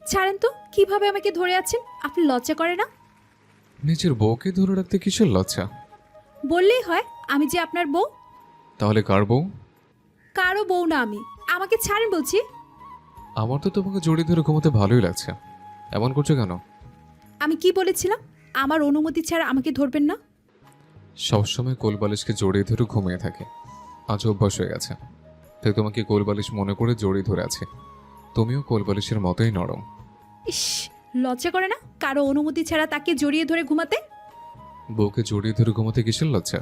ছাড়েন তো, কিভাবে আমাকে ধরে আছেন? আপনি লজ্জা করে না? নিজের বউকে ধরে রাখতে কিসের লজ্জা? বললেই হয় আমি যে আপনার বউ। তাহলে কার বউ? কারো বউ না আমি। আমাকে ছাড়েন বলছি। আমার তো তোমাকে জড়িয়ে ধরে ঘুমোতে ভালোই লাগছে, এমন করছো কেন? আমি কি বলেছিলাম? আমার অনুমতি ছাড়া আমাকে ধরবেন না। সবসময় কোলবালিশকে জড়িয়ে ধরে ঘুমিয়ে থাকে, আজ অভ্যাস হয়ে গেছে, তাই তোমাকে কোলবালিশ মনে করে জড়িয়ে ধরে আছে। তুমিও কোলবালিশের মতোই নরম। ইস, লজ্জা করে না কারো অনুমতি ছাড়া তাকে জড়িয়ে ধরে ঘুমাতে? বউকে জড়িয়ে ধরে ঘুমোতে কিসের লজ্জা?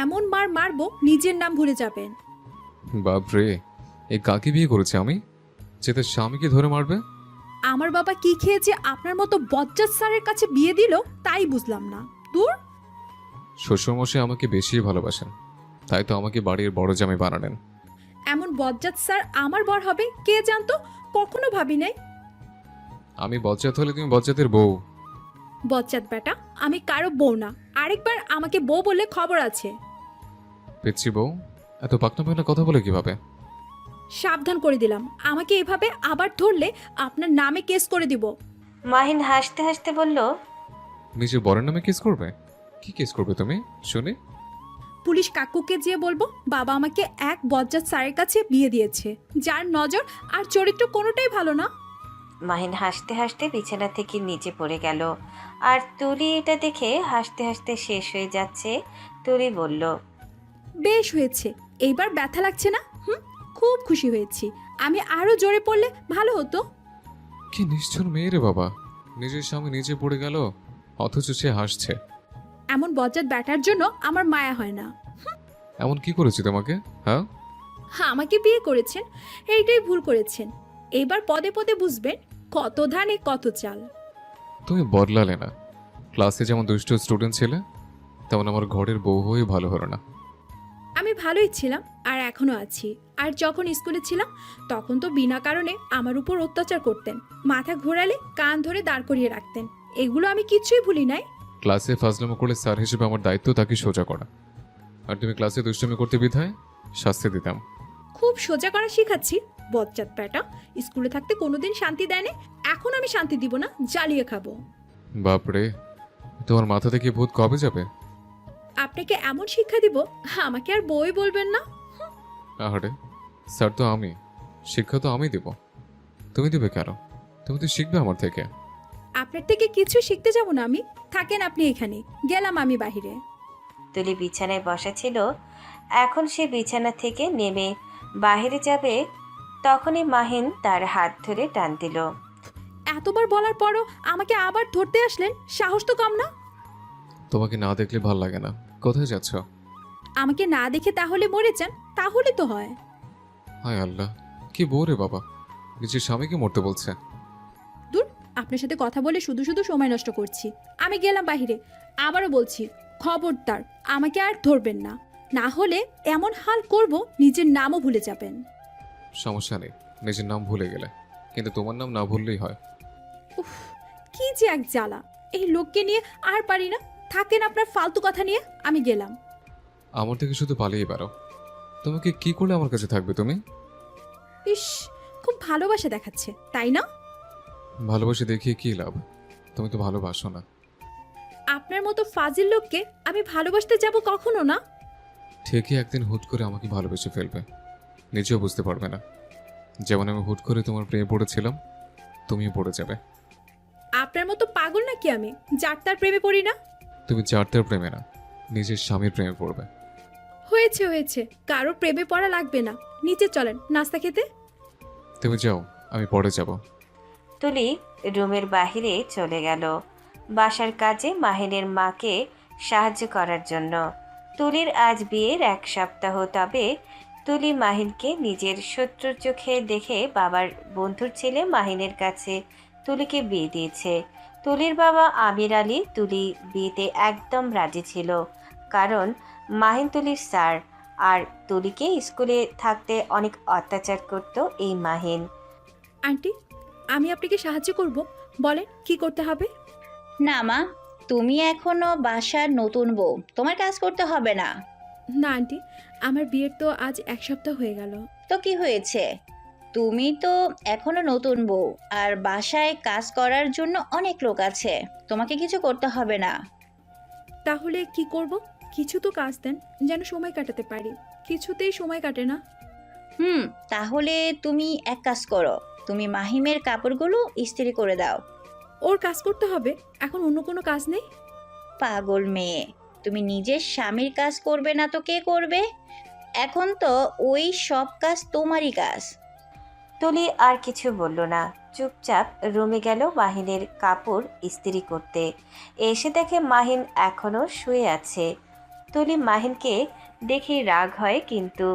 এমন মার মারবো নিজের নাম ভুলে যাবেন। বাপরে, এই কাকে বিয়ে করেছি আমি যে তার স্বামীকে ধরে মারবে? আমার বাবা কি খেয়েছে আপনার মতো বজ্জাত স্যারের কাছে বিয়ে দিল তাই বুঝলাম না। দূর। শ্বশুরমশাই আমাকে বেশি ভালোবাসেন, তাই তো আমাকে বাড়ির বড় জামাই বানালেন। এমন বজ্জাত স্যার আমার বর হবে কে জানতো? কখনো ভাবি নাই। আমি বজ্জাত হলে তুমি বজ্জাতের বউ। বজ্জাত বেটা, আমি কারো বউ না। আরেকবার আমাকে বউ বললে খবর আছে। পিচ্ছি বউ, এত পাকনা পাকনা কথা বলে কিভাবে? সাবধান করে দিলাম, আমাকে এভাবে আবার ধরলে আপনার নামে কেস করে দিব। মাহিন হাসতে হাসতে বলল, নিজের বরের নামে কেস করবে? কি কেস করবে তুমি শুনি? পুলিশ কাকুকে যেয়ে বলবো বাবা আমাকে এক বজ্জাত স্যারের কাছে বিয়ে দিয়েছে, যার নজর আর চরিত্র কোনোটাই ভালো না। মাহিন হাসতে হাসতে বিছানা থেকে নিচে পড়ে গেল। আর তুলি এটা দেখে হাসতে হাসতে শেষ হয়ে যাচ্ছে। তুলি বলল, বেশ হয়েছে, এইবার ব্যথা লাগছে না? খুব খুশি হয়েছি। আমি আরো জোরে পড়লে ভালো হতো। কি নিষ্ঠুর মেয়ে রে বাবা, নিজের স্বামী নিজে পড়ে গেল, অথচ সে হাসছে। এমন বজ্জাত ব্যাটার জন্য আমার মায়া হয় না। এমন কি করেছি তোমাকে? হ্যাঁ, আমাকে বিয়ে করেছেন, এইটাই ভুল করেছেন। এবার পদে পদে বুঝবেন কত ধানে কত চাল। তুমি বদলালে না। ক্লাসে যেমন দুষ্ট স্টুডেন্ট ছিলে, তেমন আমার ঘরের বউ হয়ে ভালো হলো না। আমি ভালোই ছিলাম আর এখনো আছি। আর যখন স্কুলে ছিলাম তখন তো বিনা কারণে আমার উপর অত্যাচার করতেন, মাথা ঘোরালে কান ধরে দাঁড় করিয়ে রাখতেন। এগুলো আমি কিছুই ভুলি নাই। ক্লাসে ফাজলামো করলে স্যার হিসেবে আমার দায়িত্ব তাকে সোজা করা, আর তুমি ক্লাসে দুষ্টুমি করতে বিধায় শাস্তি দিতাম। খুব সোজা করা শিখাচ্ছি। বজ্জাত প্যাটা স্কুলে থাকতে কোনোদিন শান্তি দেয়নি, এখন আমি শান্তি দিব না, জ্বালিয়ে খাবো। বাপরে, তোমার মাথা থেকে ভূত কবে যাবে? আপনাকে এমন শিক্ষা দিব আমাকে আর বই বলবেন না। আহারে, স্যার তো আমি, শিক্ষা তো আমি দেব, তুমি দেবে কেন? তুমি তো শিখবে আমার থেকে। আপনার থেকে কিছু শিখতে যাব না আমি। থাকেন আপনি এখানে, গেলাম আমি বাহিরে। তুলি বিছানায় বসা ছিল। এখন সে বিছানা থেকে নেমে বাইরে যাবে, তখনই মাহিন তার হাত ধরে টান দিল। এতবার বলার পরও আমাকে আবার ধরতে আসলেন, সাহস তো কম না? তোমাকে না দেখলে ভাল লাগে না। কোথায় যাচ্ছ? আমাকে না দেখে তাহলে মরে যান, তাহলে তো হয়। হায় আল্লাহ, কি বউ রে বাবা, নিজের স্বামীকে মরতে বলছে। দূর, আপনার সাথে কথা বলে শুধু শুধু সময় নষ্ট করছি। আমি গেলাম বাহিরে। আবারও বলছি, খবরদার আমাকে আর ধরবেন না, না হলে এমন হাল করব নিজের নামও ভুলে যাবেন। সমস্যা নেই, নিজের নাম ভুলে গেলে, কিন্তু তোমার নাম না ভুললেই হয়। উফ, কি যে এক জ্বালা। এই লোককে নিয়ে আর পারি না। থাকেন আপনার ফালতু কথা নিয়ে, আমি গেলাম। আমার থেকে শুধু পালিয়ে বেরো। তোমাকে কি করলে আমার কাছে থাকবে তুমি? ইস, খুব ভালোবাসা দেখাচ্ছে তাই না? ভালোবাসে দেখিয়ে কি লাভ? তুমি তো ভালোবাসো না। আপনার মতো ফাজিল লোককে আমি ভালোবাসতে যাব কখনো না। ঠিকই একদিন হুট করে আমাকে ভালোবেসে ফেলবে, নিজেও বুঝতে পারবে না। যেমন আমি হুট করে তোমার প্রেমে পড়েছিলাম, তুমিও পড়ে যাবে। আপনার মতো পাগল নাকি আমি, যার তার প্রেমে পড়ি না? তুমি যার তার প্রেমে না, নিজের স্বামীর প্রেমে পড়বে। হয়েছে হয়েছে, কারো প্রেমে পড়া লাগবে না। নিচে চলেন নাস্তা খেতে। তুমি যাও, আমি পরে যাব। তুলি রুমের বাহিরে চলে গেল বাসার কাজে মাহিনের মাকে সাহায্য করার জন্য। তুলির আজ বিয়ের 1 সপ্তাহ, তবে তুলি মাহিনকে নিজের শত্রুর চোখে দেখে বাবার বন্ধুর ছেলে মাহিনের কাছে তুলিকে বিয়ে দিয়েছে। তুলির বাবা আমির আলী তুলি বিয়েতে একদম রাজি ছিল, কারণ মাহিন তুলির স্যার, আর তুলিকে স্কুলে থাকতে অনেক অত্যাচার করত এই মাহিন। আন্টি, আমি আপনাকে সাহায্য করব, বলেন কি করতে হবে? না মা, তুমি এখনো বাসার নতুন বউ, তোমার কাজ করতে হবে না। না আন্টি, আমার বিয়ের তো আজ 1 সপ্তাহ হয়ে গেল। তো কি হয়েছে? তুমি তো এখনো নতুন বউ, আর বাসায় কাজ করার জন্য অনেক লোক আছে, তোমাকে কিছু করতে হবে না। তাহলে কি করব? কিছু তো কাজ দেন, যেন সময় কাটাতে পারি। কিছুতেই সময় কাটে না। তাহলে তুমি এক কাজ করো, তুমি মাহিমের কাপড়গুলো ইস্ত্রি করে দাও। ওর কাজ করতে হবে? এখন অন্য কোনো কাজ নেই? পাগল মেয়ে, তুমি নিজের স্বামীর কাজ করবে না তো কে করবে? এখন তো ওই সব কাজ তোমারই কাজ। তুলি আর কিছু বলল না, চুপচাপ রুমে গেল মাহিনের কাপড় ইস্ত্রি করতে। এসে দেখে মাহিন এখনো শুয়ে আছে। তুলি মাহিনকে দেখেই রাগ হয়, কিন্তু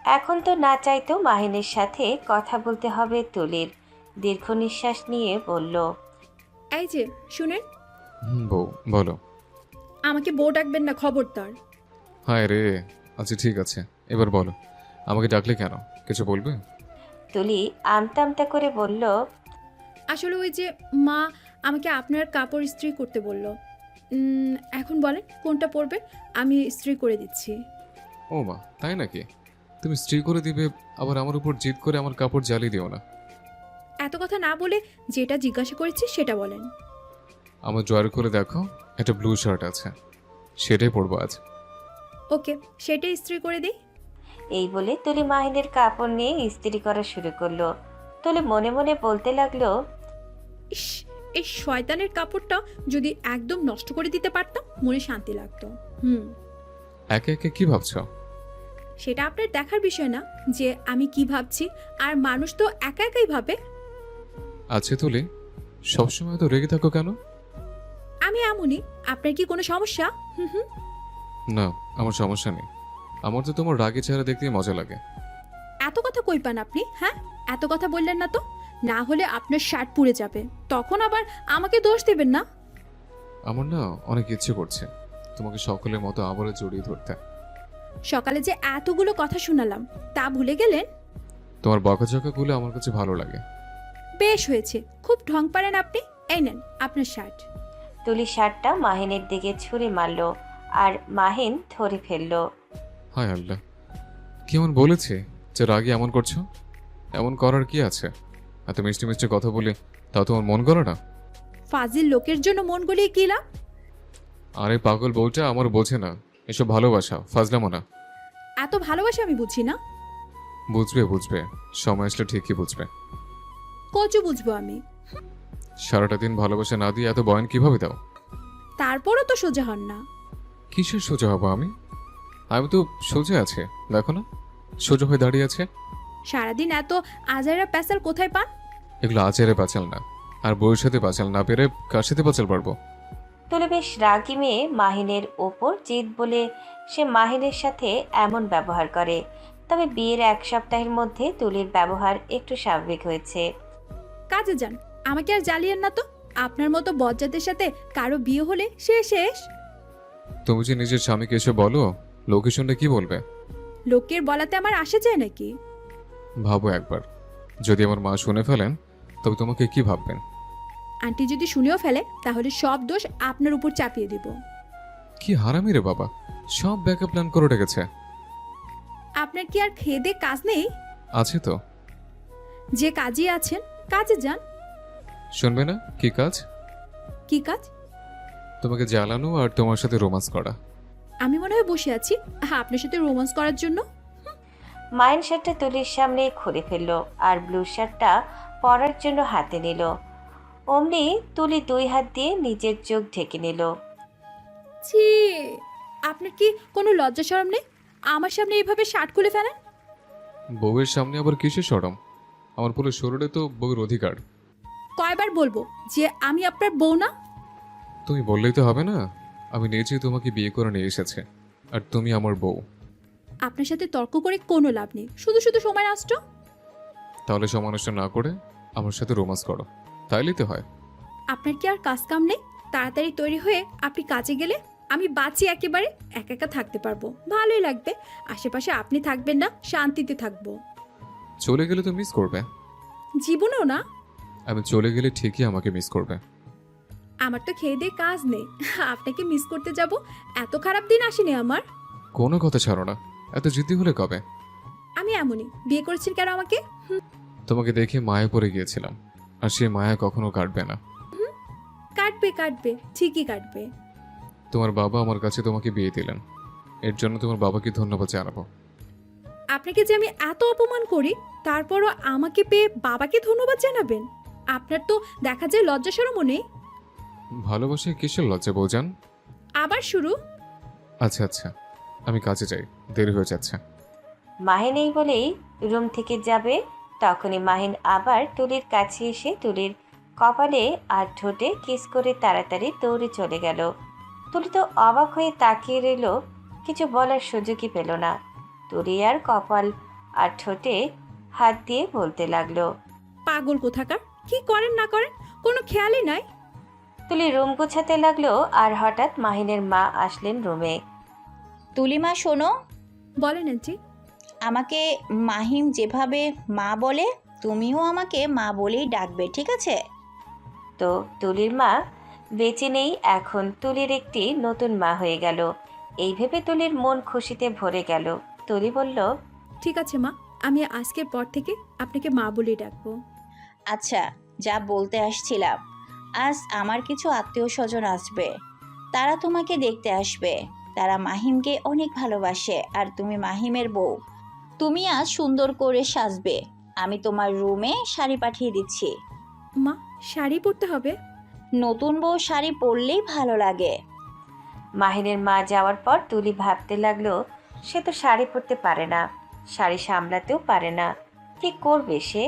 এখন তো না চাইতেও মাহিনের সাথে কথা বলতে হবে তুলির। দীর্ঘ নিঃশ্বাস নিয়ে বলল, এই যে শুনেন, বউ বলো। আমাকে বউ ডাকবেন না, খবরদার। হায় রে, আচ্ছা ঠিক আছে, এবার বলো আমাকে ডাকলে কেন, কিছু বলবে? তুলি আমতা আমতা করে বলল, আসলে ওই যে মা আমাকে আপনার কাপড় ইস্ত্রি করতে বলল। এখন বলেন কোনটা পরবে, আমি ইস্ত্রি করে দিচ্ছি। ও মা, তাই নাকি? তুমি স্ত্রী করে দিবে, আবার আমার উপর জিদ করে আমার কাপড় জ্বালিয়ে দিও না। এত কথা না বলে যেটা জিজ্ঞাসা করেছি সেটা বলেন। আমার ড্রয়ার করে দেখো, একটা ব্লু শার্ট আছে, সেটাই পরবো আজ। ওকে, সেটা ইস্ত্রি করে দিই। এই বলে তুলি মাহিনের কাপড় নিয়ে ইস্ত্রি করা শুরু করলো। তুলি মনে মনে বলতে লাগলো, ইস, এই শয়তানের কাপড়টা যদি একদম নষ্ট করে দিতে পারতাম মনে শান্তি লাগতো। একে একে কি ভাবছো? সেটা আপনার দেখার বিষয় না যে আমি কি ভাবছি, আর মানুষ তো একা একাই ভাবে। আছে তুলি, সবসময় তো রেগে থাকো কেন? আমি এমনই, আপনার কি কোনো সমস্যা? হুম। না, আমার সমস্যা নেই। আমার তো তোমার রাগে চেহারা দেখতেই মজা লাগে। এত কথা কই পান আপনি? হ্যাঁ, এত কথা বললেন না তো, না হলে আপনার শার্ট পুড়ে যাবে, তখন আবার আমাকে দোষ দেবেন না। আমার না অনেক ইচ্ছে করছে তোমাকে সকলের মতো আবারও জড়িয়ে ধরতে। সকালে যে এতগুলো কথা শোনালাম তা ভুলে গেলেন? তোমার বকাঝকাগুলো আমার কাছে ভালো লাগে। বেশ হয়েছে, খুব ঢং পারেন আপনি। এই নেন আপনার শার্ট। তুলি শার্টটা মাহিনের দিকে ছুঁড়ে মারল, আর মাহিন ধরে ফেলল। হায় আল্লাহ, কি এমন বলেছে যে রাগে এমন করছো? এমন করার কি আছে? এত মিষ্টি মিষ্টি কথা বলে তাও তোমার মন গলে না? ফাজিল লোকের জন্য মন গলিয়ে কি লাভ? আরে পাগল বউটা আমার বোঝে না এসব ভালোবাসা, ফাজলামো না। এত ভালোবাসা আমি বুঝি না। বুঝবে বুঝবে, সময় আসলে ঠিকই বুঝবে। কচু বুঝবো আমি। সারাটা দিন ভালোবাসা না দিয়ে এত বয়ান কিভাবে দাও? তারপরও তো সোজা হন না। কিসের সোজা হবো আমি? আমি তো সোজা আছে, দেখো না, সোজা হয়ে দাঁড়িয়ে আছে। সারাদিন এত আজাইরা প্যাসাল কোথায় পান? এগুলো আচারে বাঁচাল না, আর বউয়ের সাথে বাঁচাল না পেরে কার সাথে বাঁচাল পারবো? তুলি বেশ রাগী মেয়ে মাহিনের ওপর জিদ বলে সে মাহিনের সাথে এমন ব্যবহার করে। তবে বিয়ের এক সপ্তাহের মধ্যে তুলির ব্যবহার একটু স্বাভাবিক হয়েছে। কাজে যান, আমাকে আর জ্বালিয়েন না তো। আপনার মতো বজ্জাতের সাথে কারো বিয়ে হলে সে শেষ। তুমি যে নিজের স্বামীকে এসে বলো, লোকে শুনলে কি বলবে? লোকের বলাতে আমার আসে যায় নাকি? ভাবো একবার, যদি আমার মা শুনে ফেলেন তবে তোমাকে কি ভাববেন? আন্টি যদি শুনেও ফেলে তাহলে সব দোষ আপনার উপর চাপিয়ে দিব। কি হারামি রে বাবা, সব ব্যাকআপ প্ল্যান করে রেখেছে। আপনার কি আর খেয়ে দেয়ে কাজ নেই? আছে তো। যে কাজে আছেন কাজে যান। শুনবে না কি কাজ? কি কাজ? তোমাকে জ্বালানো আর তোমার সাথে রোমান্স করা। আমি মনে হয় বসে আছি আপনার সাথে রোমান্স করার জন্য। মাহিন শার্টটা তুলির সামনে খুলে ফেলল, আর ব্লু শার্টটা পরার জন্য হাতে নিল। অমনি তুলি দুই হাত দিয়ে নিজের চোখ ঢেকে নিল। ছি, আপনার কি কোনো লজ্জা শরম নেই? আমার সামনে এইভাবে শার্ট খুলে ফেলেন। বউয়ের সামনে আবার কিসের সরম? আমার পুরো শরীরে তো বউয়ের অধিকার। কয়বার বলবো যে আমি আপনার বউ না? তুমি বললেই তো হবে না, আমি নিজেই তোমাকে বিয়ে করে নিয়ে এসেছে, আর তুমি আমার বউ। আপনার সাথে তর্ক করে কোনো লাভ নেই, শুধু শুধু সময় নষ্ট। তাহলে সমানুষ্ঠান না করে আমার সাথে রোমান্স করো, তাইলেই তো হয়। আপনার কি আর কাজ কাম নেই? তাড়াতাড়ি তৈরি হয়ে আপনি কাজে গেলে আমি বাঁচি, একেবারে একা একা থাকতে পারবো, ভালোই লাগবে। আশেপাশে আপনি থাকবেন না, শান্তিতে থাকবো। চলে গেলে তো মিস করবে। জীবনেও না। আমি চলে গেলে ঠিকই আমাকে মিস করবে। আমার তো খেয়ে দিয়ে কাজ নেই, আপনাকে মিস করতে যাব? এত খারাপ দিন আসেনি আমার। কোনো কথা ছাড়ো না, এত জিদ্দি হলে কবে? আমি এমনই, বিয়ে করেছেন কেন আমাকে? তোমাকে দেখে মায়া পড়ে গিয়েছিলাম, আর সেই মায়া কখনো কাটবে না। কাটবে কাটবে, ঠিকই কাটবে। তোমার বাবা আমার কাছে তোমাকে বিয়ে দিলেন, এর জন্য তোমার বাবাকে ধন্যবাদ জানাবো। আপনাকে যে আমি এত অপমান করি, তারপরও আমাকে পেয়ে বাবাকে ধন্যবাদ জানাবেন? আপনার তো দেখা যায় লজ্জা শরমও নেই। ভালোবাসায় কিসের লজ্জা বৌজান? আবার শুরু? আচ্ছা আচ্ছা, আমি কাজে যাই, দেরি হয়ে যাচ্ছে। মাহিন এই বলেই রুম থেকে যাবে, তখনই মাহিন আবার তুলির কাছে এসে তুলির কপালে আর ঠোঁটে কিস করে তাড়াতাড়ি দৌড়ে চলে গেল। তুলি তো অবাক হয়ে তাকিয়ে রইল, কিছু বলার সুযোগই পেল না। তুলি আর কপাল আর ঠোঁটে হাত দিয়ে বলতে লাগলো, পাগল কোথাকার, কি করেন না করেন কোনো খেয়ালই নাই। তুলি রুম গোছাতে লাগলো আর হঠাৎ মাহিনের মা আসলেন রুমে। তুলিমা শোনো, বলেন আন্টি। আমাকে মাহিম যেভাবে মা বলে তুমিও আমাকে মা বলেই ডাকবে, ঠিক আছে? তো তুলির মা বেঁচে নেই, এখন তুলির একটি নতুন মা হয়ে গেল। এই ভেবে তুলির মন খুশিতে ভরে গেল। তুলি বলল, ঠিক আছে মা, আমি আজকের পর থেকে আপনাকে মা বলেই ডাকবো। আচ্ছা, যা বলতে আসছিলাম, আজ আমার কিছু আত্মীয় স্বজন আসবে, তারা তোমাকে দেখতে আসবে। তারা মাহিমকে অনেক ভালোবাসে আর তুমি মাহিমের বউ। তুমি আজ সুন্দর করে সাজবে, আমি তোমার রুমে শাড়ি পাঠিয়ে দিচ্ছি। মা, শাড়ি পরতে হবে? নতুন বউ শাড়ি পরলেই ভালো লাগে। মাহিনের মা যাওয়ার পর তুলি ভাবতে লাগলো, সে তো শাড়ি পরতে পারে না, শাড়ি সামলাতেও পারে না, কি করবে সে?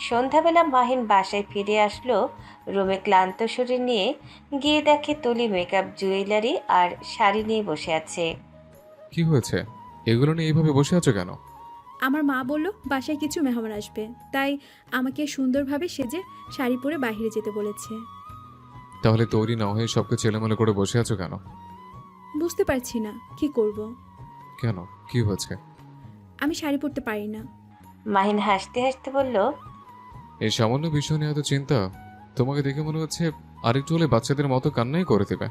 সন্ধ্যাবেলা মাহিন বাসায় ফিরে আসলো। রুমে ক্লান্ত শরীর নিয়ে গিয়ে দেখে তুলি মেকআপ, জুয়েলারি আর শাড়ি নিয়ে বসে আছে। কি হয়েছে? এগুলো নিয়ে এইভাবে বসে আছো কেন? আমার মা বলল বাসায় কিছু মেহমান আসবে, তাই আমাকে সুন্দরভাবে সেজে শাড়ি পরে বাইরে যেতে বলেছে। তাহলে তৈরি না হয়ে সবকে ছেলেমেলে করে বসে আছো কেন? বুঝতে পারছি না কি করব। কেন, কি হয়েছে? আমি শাড়ি পরতে পারি না। মাহিন হাসতে হাসতে বলল, এই সামান্য বিষয় নিয়ে এত চিন্তা? তোমাকে দেখে মনে হচ্ছে আরেকটু হলে বাচ্চাদের মতো কান্নাই করে দেবে।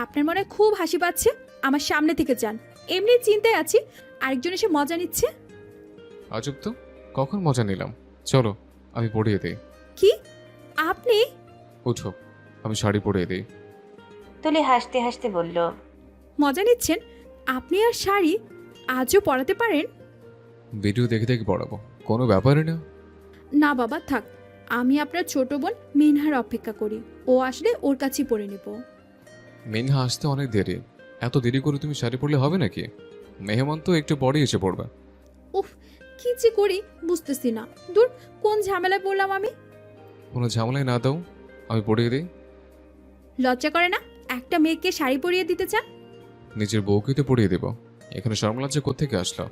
আপনার মনে হয় খুব হাসি পাচ্ছে? আমার সামনে থেকে যান, এমনি চিন্তায় আছি, আরেকজন এসে মজা নিচ্ছে। আজব তো, কখন মজা নিলাম? চলো আমি পরিয়ে দিই। কি? আপনি? উঠো, আমি শাড়ি পরিয়ে দিই। তুলি হাসতে হাসতে বলল, মজা নিচ্ছেন? আপনি আর শাড়ি আজও পরাতে পারেন? ভিডিও দেখে দেখে পড়াবো, কোনো ব্যাপারই না। না বাবা থাক, আমি আপনার ছোট বোন মিনহার অপেক্ষা করি, ও আসলে ওর কাছেই পরে নেব। মিনহা আসতে অনেক দেরি, এত দেরি করে তুমি শাড়ি পরলে হবে নাকি? মেহমান তো একটু পরেই এসে পড়বে। উফ, কি যে করি বুঝতেছি না। দূর, কোন ঝামেলায় পড়লাম আমি। কোনো ঝামেলায় না দাও, আমি পরিয়ে দিই। লজ্জা করে না একটা মেয়েকে শাড়ি পরিয়ে দিতে চান? নিজের বউকে তো পরিয়ে দেবো, এখানে শরম লজ্জা কোত্থেকে আসলো?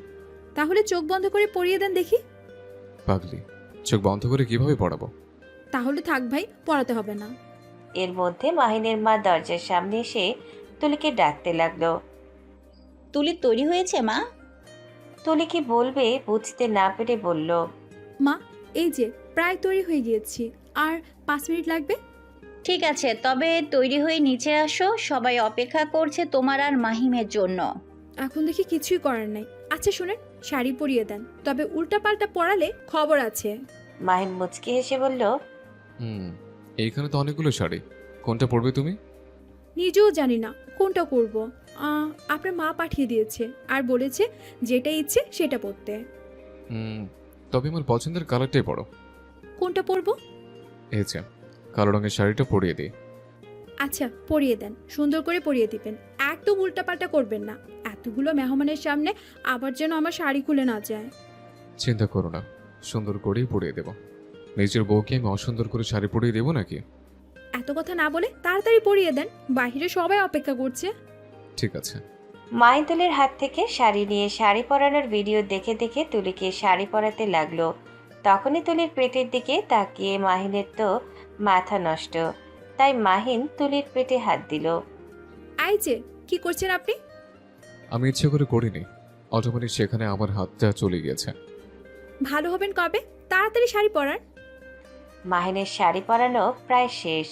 তাহলে চোখ বন্ধ করে পরিয়ে দেন দেখি। পাগলি, চোখ বন্ধ করে কিভাবে পড়াবো? তাহলে থাক ভাই, পড়াতে হবে না। এর মধ্যে মাহিনের মা দরজার সামনে এসে তুলিকে ডাকতে লাগলো। তুলি তৈরি হয়েছে মা? তুলি কি বলবে বুঝতে না পেরে বলল, মা, এই যে প্রায় তৈরি হয়ে গিয়েছি, আর 5 মিনিট লাগবে। ঠিক আছে, তবে তৈরি হয়ে নিচে আসো, সবাই অপেক্ষা করছে তোমার আর মাহিমের জন্য। এখন দেখি কিছুই করার নাই। আচ্ছা শুনেন, শাড়ি পরিয়ে দেন, তবে উল্টাপাল্টা পরালে খবর আছে। মাহিন মুচকি হেসে বলল, এইখানে তো অনেকগুলো শাড়ি, কোনটা পরবে তুমি? নিজেও জানি না কোনটা করব। আপনার মা পাঠিয়ে দিয়েছে আর বলেছে যেটা ইচ্ছে সেটা পরতে। তবে আমার পছন্দের কালারটাই পরো। কোনটা পরবো? এই যে কালো রঙের শাড়িটা পরিয়ে দিই। আচ্ছা পরিয়ে দেন, সুন্দর করে পরিয়ে দিবেন, একদম উল্টাপাল্টা করবেন না। এতগুলো মেহমানের সামনে আবার যেন আমার শাড়ি খুলে না যায়। চিন্তা করো না, সুন্দর করেই পরিয়ে দেবো। নিজের বউকে আমি অসুন্দর করে শাড়ি পরিয়ে দেবো নাকি? এত কথা না বলে তাড়াতাড়ি পরিয়ে দেন, বাইরে সবাই অপেক্ষা করছে। ঠিক আছে। মাহিন তুলির হাত থেকে শাড়ি নিয়ে শাড়ি পরানোর ভিডিও দেখে দেখে তুলিকে শাড়ি পরাতে লাগলো। তখনই তুলির পেটের দিকে তাকিয়ে মাহিনের তো মাথা নষ্ট, তাই মাহিন তুলির পেটে হাত দিল। আই যে, কি করছেন আপনি? আমি ইচ্ছে করে করিনি, অটোমেটিক সেখানে আমার হাতটা চলে গিয়েছে। ভালো হবেন কবে? তাড়াতাড়ি শাড়ি পরান। মাহিনের শাড়ি পরানো প্রায় শেষ,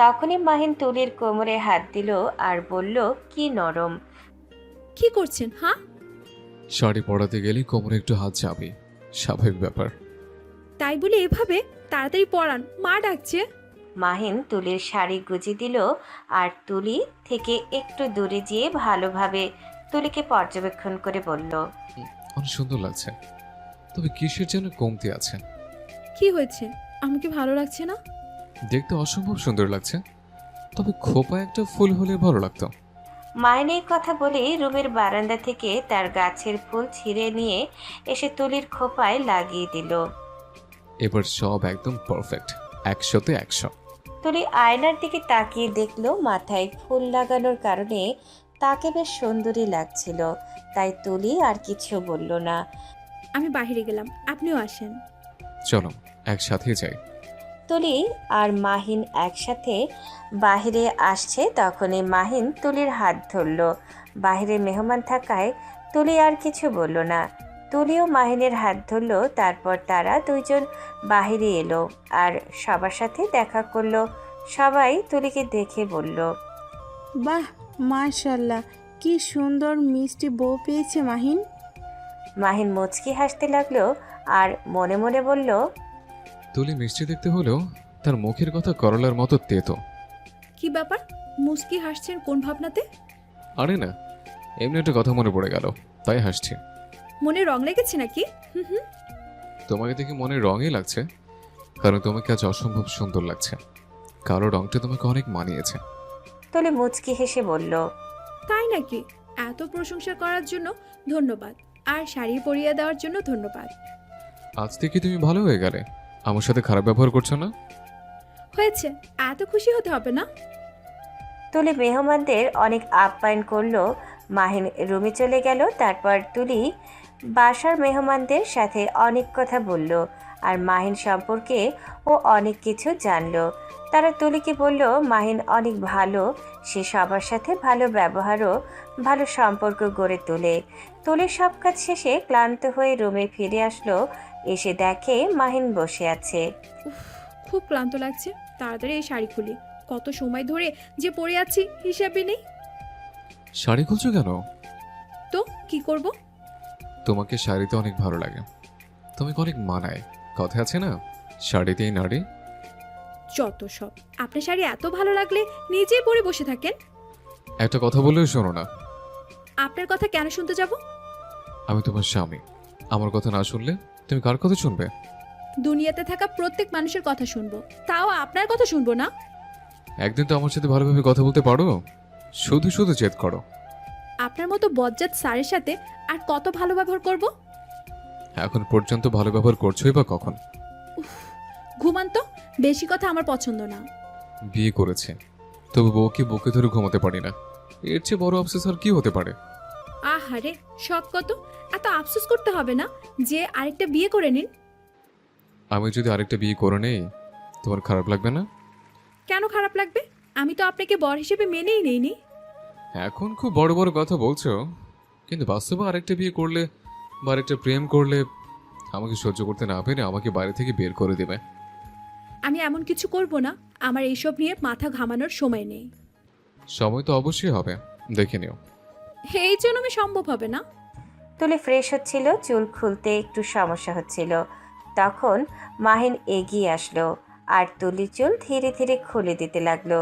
তখনই মাহিন তুলির কোমরে হাত দিল আর বলল, কি নরম। কি করছেন হ্যাঁ? শাড়ি পরাতে গেলে কোমরে একটু হাত যাবে, স্বাভাবিক ব্যাপার। তাই বলে এভাবে তাড়াতাড়ি পড়ান, মা ডাকছে। মাহিন তুলির শাড়ি গুজিয়ে দিল আর তুলি থেকে একটু দূরে যেয়ে ভালোভাবে তুলিকে পর্যবেক্ষণ করে বলল, অনেক সুন্দর লাগছে, তবে কিসের যেন কমতি আছে। কি হয়েছে? আমাকে ভালো লাগছে না? দেখতে অসম্ভব সুন্দর লাগছে, তবে খোপা একটা ফুল হলে ভালো লাগতো। মাহিনের কথা বলে রুমের বারান্দা থেকে তার গাছের ফুল ছিঁড়ে নিয়ে এসে তুলির খোপায় লাগিয়ে দিল। এবার সব একদম পারফেক্ট, 100-তে 100। তুলি আয়নার দিকে তাকিয়ে দেখলো মাথায় ফুল লাগানোর কারণে তাকে বেশ সুন্দরী লাগছিল। তাই তুলি আর কিছু বলল না। আমি বাইরে গেলাম, আপনিও আসেন। চলো একসাথে যাই। তুলি আর মাহিন একসাথে বাহিরে আসছে, তখনই মাহিন তুলির হাত ধরল। বাহিরে মেহমান থাকায় তুলি আর কিছু বলল না। তুলিও মাহিনের হাত ধরল। তারপর তারা দুইজন বাহিরে এলো আর সবার সাথে দেখা করলো। সবাই তুলিকে দেখে বলল, বাহ, মাশাল্লাহ, কি সুন্দর মিষ্টি বউ পেয়েছে মাহিন। মাহিন মুচকি হাসতে লাগলো আর মনে মনে বলল, তুলি মিষ্টি দেখতে হলেও তার মুখের কথা করলার মতো তেতো। কি ব্যাপার, মুস্কি হাসছেন কোন ভাবনাতে? আরে না, এমনি একটা কথা মনে পড়ে গেল, তাই হাসছি। মনে রং লেগেছে নাকি? হুম হুম। তোমাকে দেখে মনে রঙই লাগছে, কারণ তোমাকে আজ অসম্ভব সুন্দর লাগছে। কালো রংটা তোমাকে অনেক মানিয়েছে। তুলি মুচকি হেসে বলল, তাই নাকি? এত প্রশংসা করার জন্য ধন্যবাদ, আর শাড়ি পরিয়ে দেওয়ার জন্য ধন্যবাদ। আজ থেকে তুমি ভালো হয়ে গেলে, আমার সাথে খারাপ ব্যবহার করছো না। হয়েছে, এত খুশি হতে হবে না। তুলি মেহমানদের অনেক আপ্যায়ন করলো। মাহিন রুমে চলে গেল। তারপর তুলি বাসার মেহমানদের সাথে অনেক কথা বলল আর মাহিন সম্পর্কে ও অনেক কিছু জানলো। তারা তুলিকে বলল মাহিন অনেক ভালো, সে সবার সাথে ভালো ব্যবহারও ভালো সম্পর্ক গড়ে তোলে। তুলির সব কাজ শেষে ক্লান্ত হয়ে রুমে ফিরে আসলো। এসে দেখে মাহিন বসে আছে। উফ, খুব ক্লান্ত লাগছে, তাড়াতাড়ি এই শাড়ি খুলি। কত সময় ধরে যে পরে আছি হিসাবে নেই। শাড়ি খুলছো কেন? তো কি করব? তোমাকে শাড়িতে অনেক ভালো লাগে, তোমাকে অনেক মানায়। কথা আছে না, শাড়িতেই নারী। যত সব, আপনার শাড়ি এত ভালো লাগলে নিজেই পরে বসে থাকেন। একটা কথা বললেও শোনো না। আপনার কথা কেন শুনতে যাব? আমি তোমার স্বামী, আমার কথা না শুনলে তুমি কার কথা শুনবে? দুনিয়াতে থাকা প্রত্যেক মানুষের কথা শুনবো, তাও আপনার কথা শুনবো না? একদিন তো আমার সাথে ভালোভাবে কথা বলতে পারো, শুধু শুধু জেদ করো। আপনার মতো বজ্জাত স্যারের সাথে আর কত ভালো ব্যবহার করব? এখন পর্যন্ত ভালো ব্যবহার করছোই বা কখন? ঘুমান তো, বেশি কথা আমার পছন্দ না। বিয়ে করেছে, তবু বউকে বুকে ধরে ঘুমাতে পারি না। এর চেয়ে বড় আফসোস আর কি হতে পারে? আহারে, শখ কত! এত আফসোস করতে হবে না যে আরেকটা বিয়ে করে নিন। আমি যদি আরেকটা বিয়ে করে নেই, তোমার খারাপ লাগবে না? কেন খারাপ লাগবে? আমি তো আপনাকে বর হিসেবে মেনেই নেইনি। এখন খুব বড় বড় কথা বলছো, কিন্তু বাস্তবে আরেকটা বিয়ে করলে বা আরেকটা প্রেম করলে আমাকে সহ্য করতে না পেরে আমাকে বাইরে থেকে বের করে দেবে। আমি এমন কিছু করব না, আমার এইসব নিয়ে মাথা ঘামানোর সময় নেই। সময় তো অবশ্যই হবে, দেখে নিও। এই জন্য আমি সম্ভব হবে না। তুলি ফ্রেশ হচ্ছিল, চুল খুলতে একটু সমস্যা হচ্ছিল। তখন মাহিন এগিয়ে আসলো আর তুলির চুল ধীরে ধীরে খুলে দিতে লাগলো।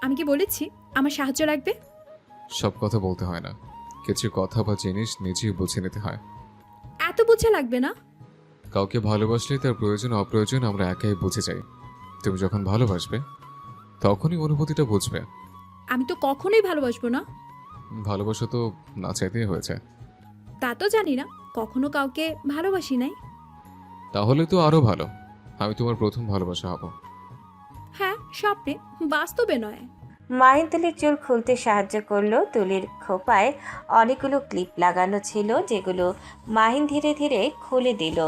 আমি কি বলেছি আমার সাহায্য লাগবে? সব কথা বলতে হয় না, কিছু কথা বা জিনিস নিজেই বুঝে নিতে হয়। এত বুঝে লাগবে না। কাউকে ভালোবাসলে তার প্রয়োজন অপ্রয়োজন আমরা একাই বুঝে যাই। তুমি যখন ভালোবাসবে তখনই অনুভূতিটা বুঝবে। আমি তো কখনোই ভালোবাসবো না। ভালোবাসা তো না চাইতেই হয়ে যায়। তা তো জানি না, কখনো কাউকে ভালোবাসি নাই। তাহলে তো আরো ভালো, আমি তোমার প্রথম ভালোবাসা হব। হ্যাঁ, স্বপ্নে, বাস্তবে নয়। মাহিন তুলির চুল খুলতে সাহায্য করলো। তুলির খোপায় অনেকগুলো ক্লিপ লাগানো ছিল, যেগুলো মাহিন ধীরে ধীরে খুলে দিল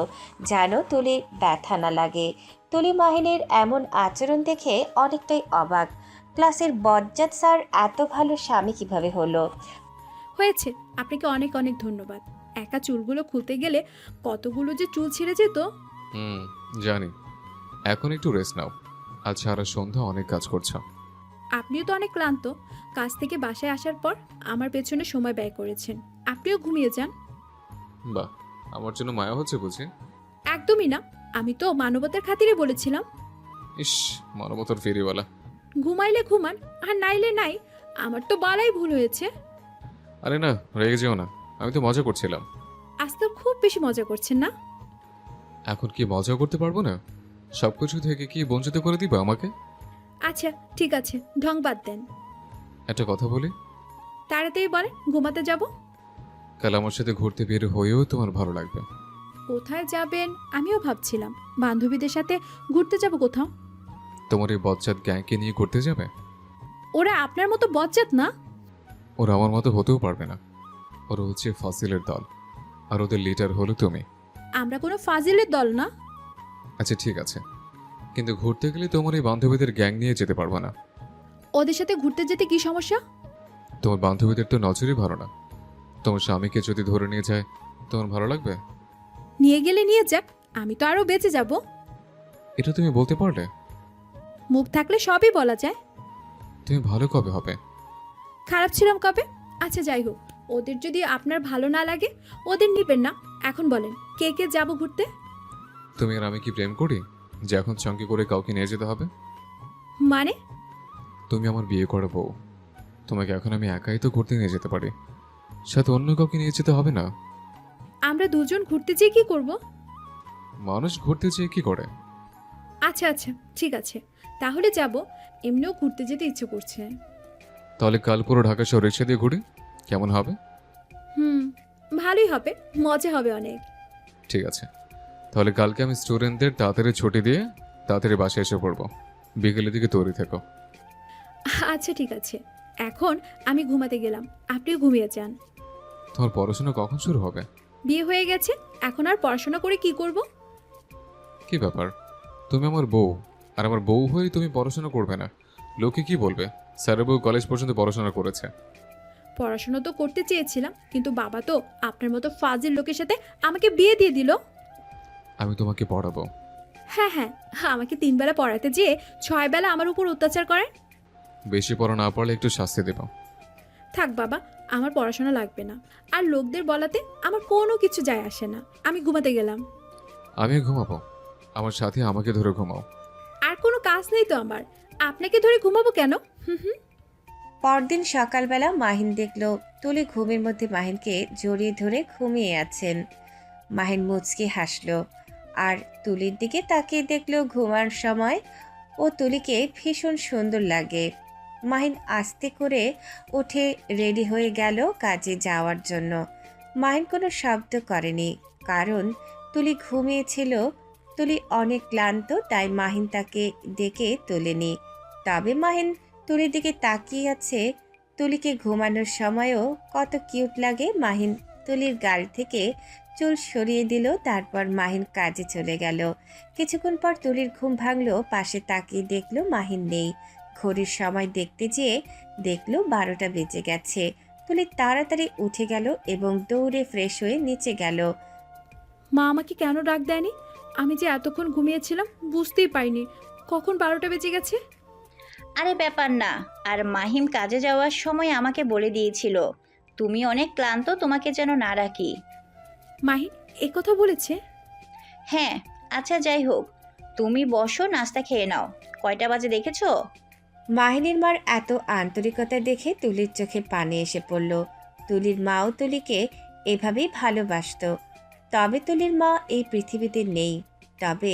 যেন তুলি ব্যথা না লাগে। তুলি মাহিনের এমন আচরণ দেখে অনেকটাই অবাক। ক্লাসের বজ্জাত স্যার এত ভালো স্বামী কিভাবে হলো? হয়েছে, আপনাকে অনেক অনেক ধন্যবাদ। একা চুলগুলো খুলতে গেলে কতগুলো যে চুল ছিঁড়ে যেত। জানি। এখন একটু রেস্ট নাও, আজ সারা সন্ধ্যা অনেক কাজ করছো। আপনিও তো অনেক ক্লান্ত, কাজ থেকে বাসায় আসার পর আমার পেছনে সময় ব্যয় করেছেন। আপনিও ঘুমিয়ে যান। বাহ, আমার জন্য মায়া হচ্ছে বুঝি? একদমই না, আমি তো মানবতার খাতিরে বলেছিলাম। ইস, মানবতার ফেরিওয়ালা। ঘুমাইলে ঘুমান আর নাইলে নাই, আমার তো বালাই ভুল হয়েছে। আরে না, রেগে যেও না, আমি তো মজা করছিলাম। আজ তো খুব বেশি মজা করছেন না? এখন কি মজা করতে পারবো না? সবকিছু থেকে কি বঞ্চিত করে দিবা আমাকে? আচ্ছা ঠিক আছে, ঢং বাদ দেন। একটা কথা বলি, তাড়াতাড়ি বলেন, ঘুমাতে যাব। কাল আমার সাথে ঘুরতে বের হয়েও তোমার ভালো লাগবে। কোথায় যাবেন আমিও ভাবছিলাম। বান্ধবীদের সাথে ঘুরতে যাব কোথাও। তোমার এই বজ্জাত গ্যাংকে নিয়ে ঘুরতে যাবে? ওরা আপনার মতো বজ্জাত না। ওরা আমার মতো হতেও পারবে না। ওরা হচ্ছে ফাসিলের দল, আর ওদের লিডার হলো তুমি। আমরা কোনো ফাজিলের দল না। আচ্ছা ঠিক আছে, কিন্তু ঘুরতে গেলে তোমার এই বান্ধবীদের গ্যাং নিয়ে যেতে পারবো না। ওদের সাথে ঘুরতে যেতে কি সমস্যা? তোমার বান্ধবীদের তো নজরই ভালো না। তোমার স্বামীকে যদি ধরে নিয়ে যায়, তোমার ভালো লাগবে? নিয়ে গেলে নিয়ে যাক, আমি তো আরো বেঁচে যাব। এটা তুমি বলতে পারলে? মুখ থাকলে সবই বলা যায়। তুমি ভালো কবে হবে? খারাপ ছিলাম কবে? আচ্ছা যাই হোক, ওদের যদি আপনার ভালো না লাগে ওদের নিবেন না। এখন বলেন কে কে যাব ঘুরতে? তুমি আর আমি কি প্রেম করি যে এখন সঙ্গে করে কাউকে নিয়ে যেতে হবে? মানে? তুমি আমার বিয়ে করা বউ, তোমাকে এখন আমি একাই তো ঘুরতে নিয়ে যেতে পারি, সাথে অন্য কাউকে নিয়ে যেতে হবে না। আমরা দুজন ঘুরতে যেয়ে কি করব? মানুষ ঘুরতে যেয়ে কি করে? আচ্ছা আচ্ছা ঠিক আছে, তাহলে যাব। এমনিও ঘুরতে যেতে ইচ্ছে করছে। তাহলে কাল পুরো ঢাকা শহর রিক্সা দিয়ে ঘুরি, কেমন হবে? হুম, ভালোই হবে, মজা হবে অনেক। ঠিক আছে, তাহলে কালকে আমি স্টুডেন্টদের তাড়াতাড়ি ছুটি দিয়ে তাড়াতাড়ি বাসায় এসে পড়বো। বিকেলের দিকে তৈরি থেকো। আচ্ছা ঠিক আছে, এখন আমি ঘুমাতে গেলাম, আপনিও ঘুমিয়ে যান। তোমার পড়াশোনা কখন শুরু হবে? বিয়ে হয়ে গেছে, এখন আর পড়াশোনা করে কি করব? কি ব্যাপার, তুমি আমার বউ, আর আমার বউ হয়ে তুমি পড়াশোনা করবে না? লোকে কি বলবে? স্যারের বউ কলেজ পর্যন্ত পড়াশোনা করেছে। পড়াশোনা তো করতে চেয়েছিলাম, কিন্তু বাবা তো আপনার মতো ফাজিল লোকের সাথে আমাকে বিয়ে দিয়ে দিল। আমি তোমাকে পড়াবো। হ্যাঁ হ্যাঁ, আমাকে 3 বেলা পড়াতে যেয়ে 6 বেলা আমার উপর অত্যাচার করেন। বেশি পড়া না পারলে একটু শাস্তি দেব। থাক বাবা, আমার পড়াশোনা লাগবে না। আর লোকদের বলাতে আমার কোনো কিছু যায় আসে না। আমি ঘুমাতে গেলাম। আমি ঘুমাবো, আমার সাথে আমাকে ধরে ঘুমাও। আর কোনো কাজ নেই তো আমার, আপনাকে ধরে ঘুমাবো কেন? হুম হুম। পরদিন সকালবেলা মাহিন দেখল তুলি ঘুমের মধ্যে মাহিনকে জড়িয়ে ধরে ঘুমিয়ে আছেন। মাহিন মুচকি হাসলো আর তুলির দিকে তাকিয়ে দেখল ঘুমার সময় ও তুলিকে ভীষণ সুন্দর লাগে। মাহিন আস্তে করে উঠে রেডি হয়ে গেল কাজে যাওয়ার জন্য। মাহিন কোনো শব্দ করেনি, কারণ তুলি ঘুমিয়েছিল। তুলি অনেক ক্লান্ত, তাই মাহিন তাকে ডেকে তোলেনি। তবে মাহিন তুলির দিকে তাকিয়ে আছে। তুলিকে ঘুমানোর সময়ও কত কিউট লাগে। মাহিন তুলির গাল থেকে চুল সরিয়ে দিল, তারপর মাহিন কাজে চলে গেল। কিছুক্ষণ পর তুলির ঘুম ভাঙলো, পাশে তাকিয়ে দেখলো মাহিন নেই। ঘড়ির সময় দেখতে যেয়ে দেখলো 12টা বেজে গেছে। তুলি তাড়াতাড়ি উঠে গেল এবং দৌড়ে ফ্রেশ হয়ে নিচে গেল। মা আমাকে কেন ডাক দেয়নি? আমি যে এতক্ষণ ঘুমিয়েছিলাম বুঝতেই পারিনি কখন 12টা বেজে গেছে। আরে ব্যাপার না, আর মাহিম কাজে যাওয়ার সময় আমাকে বলে দিয়েছিল তুমি অনেক ক্লান্ত, তোমাকে যেন না রাখি। মাহিন কথা বলেছে? হ্যাঁ, আচ্ছা যাই হোক, তুমি বসো, নাস্তা খেয়ে নাও। কয়টা বাজে দেখেছো? মাহিনের মার এত আন্তরিকতা দেখে তুলির চোখে পানি এসে পড়ল। তুলির মাও তুলিকে এভাবেই ভালোবাসতো। তবে তুলির মা এই পৃথিবীতে নেই। তবে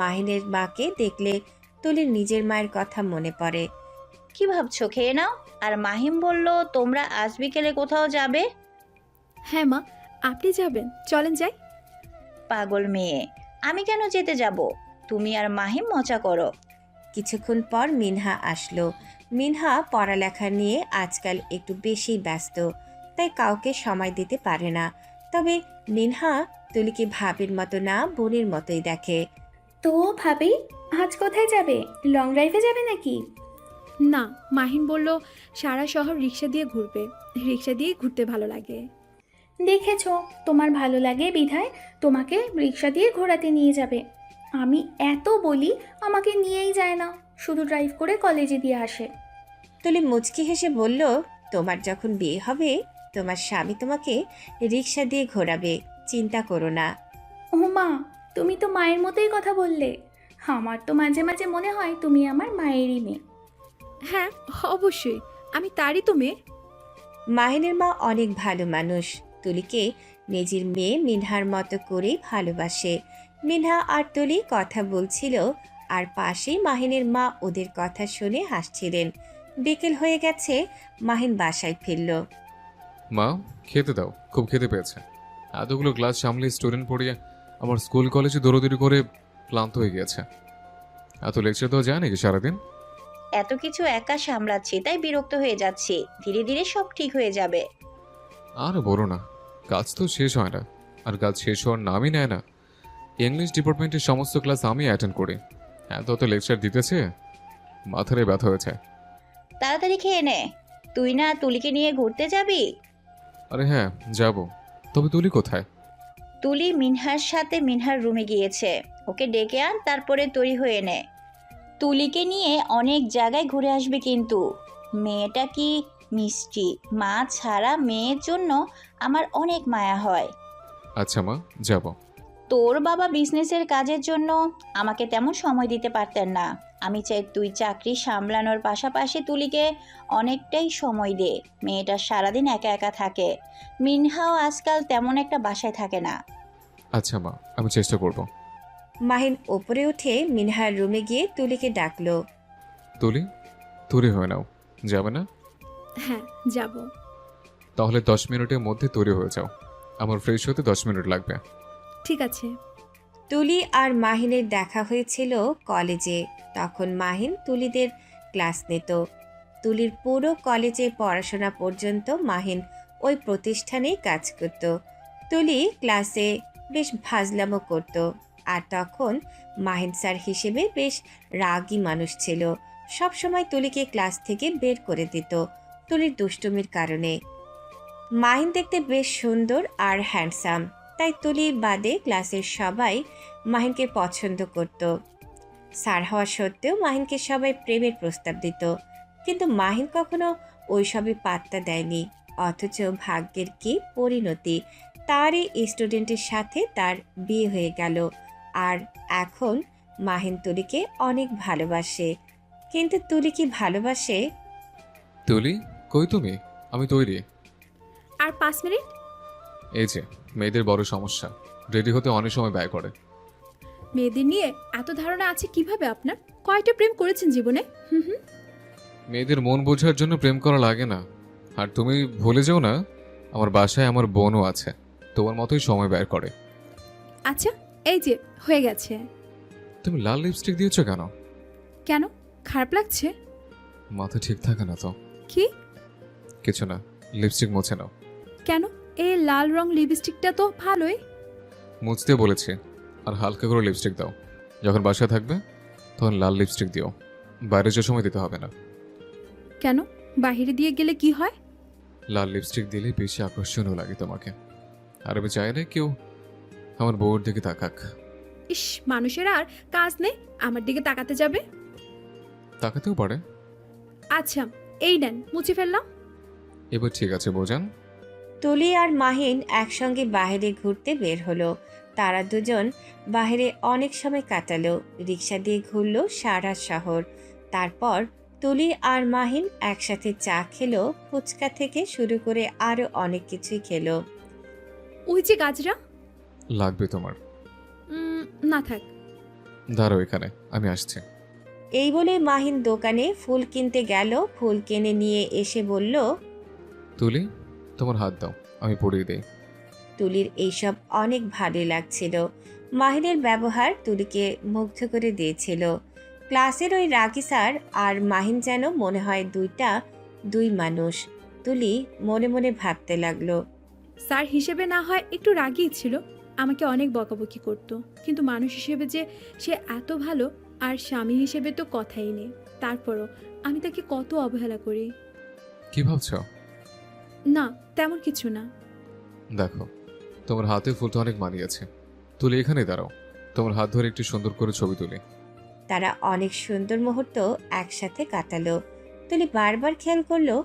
মাহিনের মাকে দেখলে তুলির নিজের মায়ের কথা মনে পড়ে। কি ভাবছো, খেয়ে নাও। আর মাহিম বলল তোমরা আজ বিকেলে কোথাও যাবে। হ্যাঁ মা, আপনি যাবেন, চলেন যাই। পাগল মেয়ে, আমি কেন যেতে যাব? তুমি আর মাহিম মজা করো। কিছুক্ষণ পর মিনহা আসলো। মিনহা পড়ালেখা নিয়ে আজকাল একটু বেশি ব্যস্ত, তাই কাউকে সময় দিতে পারে না। তবে মিনহা তুলিকে ভাবির মতো না, বোনের মতোই দেখে। তো ভাবি, আজ কোথায় যাবে? লং ড্রাইভে যাবে নাকি? না, মাহিন বলল সারা শহর রিক্সা দিয়ে ঘুরবে। রিক্সা দিয়ে ঘুরতে ভালো লাগে। দেখেছো, তোমার ভালো লাগে বিধায় তোমাকে রিক্সা দিয়ে ঘোরাতে নিয়ে যাবে। আমি এত বলি, আমাকে নিয়েই যায় না, শুধু ড্রাইভ করে কলেজে দিয়ে আসে। তুলি মুচকি হেসে বলল, তোমার যখন বিয়ে হবে তোমার স্বামী তোমাকে রিক্সা দিয়ে ঘোরাবে, চিন্তা করো না। ও মা, তুমি তো মায়ের মতোই কথা বললে। আমার তো মাঝে মাঝে মনে হয় তুমি আমার মায়েরই মেয়ে। হ্যাঁ, অবশ্যই আমি তারই তো মেয়ে। মাহিনের মা অনেক ভালো মানুষ। তুলিকে নিজের মেয়ে মিনহার মতো করেই ভালোবাসে। মিনহা আর তুলি কথা বলছিল, আর পাশেই মাহিনের মা ওদের কথা শুনে হাসছিলেন। বিকেল হয়ে গেছে, মাহিন বাসায় ফিরল। মা, খেতে দাও, খুব খেতে পেয়েছে। এতগুলো ক্লাস সামলে স্টুডেন্ট পড়িয়ে আমার স্কুল কলেজে দৌড়দৌড়ি করে ক্লান্ত হয়ে গিয়েছে। এত লেকচার দেওয়া যায় নাকি সারাদিন? এত কিছু একা সামলাচ্ছি তাই বিরক্ত হয়ে যাচ্ছি। ধীরে ধীরে সব ঠিক হয়ে যাবে। আর বলো না, কাজ তো শেষ হয় না, আর কাজ শেষ হওয়ার নামই নেয় না। ইংলিশ ডিপার্টমেন্টের সমস্ত ক্লাস আমি অ্যাটেন্ড করি। এত লেকচার দিতেছে, মাথায় ব্যথা হয়েছে। তাড়াতাড়ি খেয়ে নে। তুই না তুলিকে নিয়ে ঘুরতে যাবি? আরে হ্যাঁ, যাব। তবে তুলি কোথায়? তুলি মিনহার সাথে মিনহার রুমে গিয়েছে। ওকে ডেকে আন, তারপরে তৈরি হয়ে নে। তুলিকে নিয়ে অনেক জায়গায় ঘুরে আসবে কিন্তু। মেয়েটা কি মিষ্টি! মা ছাড়া মেয়ের জন্য আমার অনেক মায়া হয়। আচ্ছা মা, যাব। তোর বাবা বিজনেসের কাজের জন্য আমাকে তেমন সময় দিতে পারতেন না। আমি চাই তুই চাকরি সামলানোর পাশাপাশি তুলিকে অনেকটাই সময় দে। মেয়েটা সারাদিন একা একা থাকে। মিনহাও আজকাল তেমন একটা বাসায় থাকে না। আচ্ছা মা, আমি চেষ্টা করব। মাহিন ওপরে উঠে মিনহার রুমে গিয়ে তুলিকে ডাকলো। তুলি, তৈরি হয়ে নাও। যাবে না? হ্যাঁ, যাব। তাহলে 10 মিনিটের মধ্যে তৈরি হয়ে যাও। আমার ফ্রেশ হতে 10 মিনিট লাগবে। ঠিক আছে। তুলি আর মাহিনের দেখা হয়েছিল কলেজে। তখন মাহিন তুলিদের ক্লাস নিত। তুলির পুরো কলেজে পড়াশোনা পর্যন্ত মাহিন ওই প্রতিষ্ঠানেই কাজ করত। তুলি ক্লাসে বেশ ফাজলামো করত, আর তখন মাহিন স্যার হিসেবে বেশ রাগী মানুষ ছিল। সবসময় তুলিকে ক্লাস থেকে বের করে দিত তুলির দুষ্টুমির কারণে। মাহিন দেখতে বেশ সুন্দর আর হ্যান্ডসাম, তাই তুলি বাদে ক্লাসের সবাই মাহিনকে পছন্দ করত। স্যার হওয়া সত্ত্বেও মাহিনকে সবাই প্রেমের প্রস্তাব দিত, কিন্তু মাহিন কখনো ওইসবই পাত্তা দেয়নি। অথচ ভাগ্যের কি পরিণতি, তারই স্টুডেন্টের সাথে তার বিয়ে হয়ে গেল। আর এখন মাহিন তুলিকে অনেক ভালোবাসে। কিন্তু তুলি কি ভালোবাসে? তুলি, কই তুমি? আমি তৈরি। আর 5 মিনিট। এই যে, মেয়েদের বড় সমস্যা, রেডি হতে অনেক সময় ব্যয় করে। মেয়েদের নিয়ে এত ধারণা আছে কিভাবে আপনার? কয়টা প্রেম করেছেন জীবনে? হুম হুম। মেয়েদের মন বোঝার জন্য প্রেম করা লাগে না। আর তুমি ভুলে যাও না, আমার বাসায় আমার বোনও আছে, তোমার মতোই সময় ব্যয় করে। আচ্ছা, এই যে হয়ে গেছে। তুমি লাল লিপস্টিক দিয়েছো কেন? কেন? খারাপ লাগছে? মাথা ঠিক থাকে না তো? কি? কিছু না, লিপস্টিক মুছে নাও। কেন? এই লাল রং লিপস্টিকটা তো ভালোই। মুছতে বলেছি। আর হালকা করে লিপস্টিক দাও। যখন বাসায় থাকবে তখন লাল লিপস্টিক দিও, বাইরে যে সময় দিতে হবে না। কেন? বাহিরে দিয়ে গেলে কি হয়? লাল লিপস্টিক দিলে বেশি আকর্ষণীয় লাগে তোমাকে। আর আমি চাই না কেউ আমার বউর দিকে তাকাক। ইস, মানুষের আর কাজ নেই আমার দিকে তাকাতে যাবে। তাকাতেও পারে। আচ্ছা, এই নেন, মুছে ফেললাম। এবার ঠিক আছে বোঝান। তুলি আর মাহিন একসঙ্গে বাইরে ঘুরতে বের হলো। তারা দুজন বাইরে অনেক সময় কাটালো, রিক্সা দিয়ে ঘুরলো সারা শহর। তারপর তুলি আর মাহিন একসাথে চা খেলো, ফুচকা থেকে শুরু করে আরো অনেক কিছুই খেলো। ওই যে গাজরা। লাগবে তোমার? না থাক। দাঁড়াও এখানে, আমি আসছি। এই বলে মাহিন দোকানে ফুল কিনতে গেল। ফুল কিনে নিয়ে এসে বলল, তুলি, তোমার হাত দাও, আমি পরিয়ে দেই। তুলির এইসব অনেক ভালোই লাগছিল। মাহিনের ব্যবহার তুলিকে মুগ্ধ করে দিয়েছিল। ক্লাসের ওই রাগী স্যার আর মাহিন যেন মনে হয় দুই মানুষ। তুলি মনে মনে ভাবতে লাগলো। স্যার হিসেবে না হয় একটু রাগী ছিল, আমাকে অনেক বকাবকি করতো, কিন্তু মানুষ হিসেবে যে সে এত ভালো, আর স্বামী হিসেবে তো কথাই নেই। তারপরও আমি তাকে কত অবহেলা করি। কি ভাবছো? না, তেমন কিছু না। দেখো, তোমার হাতে ফুলটা অনেক মানিয়েছে। তুলি, এখানে দাঁড়াও, তোমার হাত ধরে একটু সুন্দর করে ছবি তুলি। তারা অনেক সুন্দর মুহূর্ত একসাথে কাটালো। তুলি বারবার খেয়াল করলো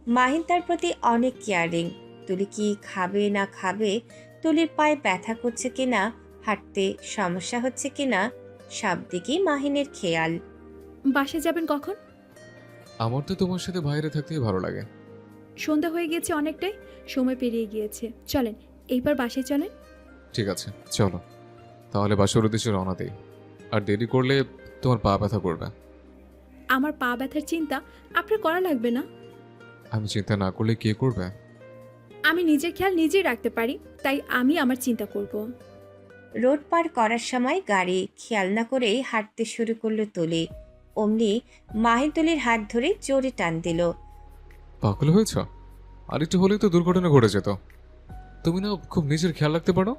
মাহিন তার প্রতি অনেক কেয়ারিং। তুলি কি খাবে না খাবে, তুলির পায়ে ব্যথা করছে কিনা, হাঁটতে সমস্যা হচ্ছে কিনা সব দিকেই মাহিনের খেয়াল। বাসায় যাবেন কখন? আমার তো তোমার সাথে বাইরে থাকতেই ভালো লাগে। সন্ধ্যা হয়ে গিয়েছে অনেকটাই, সময় পেরিয়ে গিয়েছে। চলেন এইবার বাসায় চলেন। ঠিক আছে, চলো তাহলে বাসার উদ্দেশ্যে রওনা দেই। আর দেরি করলে তোমার পা ব্যথা করবে। আমার পা ব্যথার চিন্তা আপনার করা লাগবে না। আমি চিন্তা না করলে কে করবে? আমি নিজের খেয়াল নিজেই রাখতে পারি, তাই আমি আমার চিন্তা করব। রোড পার করার সময় গাড়ি খেয়াল না করেই হাঁটতে শুরু করলো তুলি। অমনি মাহিন তুলির হাত ধরে জোরে টান দিল। পাগল হয়েছ? আর একটু হলেই তো দুর্ঘটনা ঘটে যেত। তুমি না খুব নিজের খেয়াল রাখতে পারো?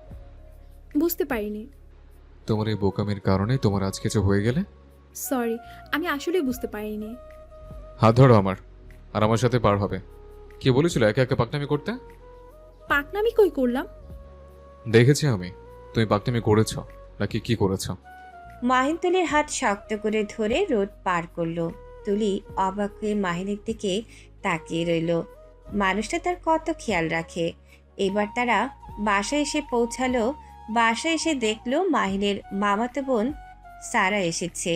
বুঝতে পারিনি। তোমার এই বোকামির কারণে তোমার আজ কিছু হয়ে গেলে। সরি, আমি আসলেই বুঝতে পারিনি। হাত ধরো আমার, আর আমার সাথে পার হবে। কে বলেছিল একা একা পাকনামি করতে? পাকনামি কই করলাম? দেখেছি আমি তুমি পাকনামি করেছ নাকি কি করেছ। মাহিন তুলির হাত শক্ত করে ধরে রোড পার করলো। তুলি অবাক হয়ে মাহিনের দিকে তাকিয়ে রইল। মানুষটা তার কত খেয়াল রাখে। এবার তারা বাসায় এসে পৌঁছালো। বাসায় এসে দেখলো মাহিনের মামাতো বোন সারা এসেছে।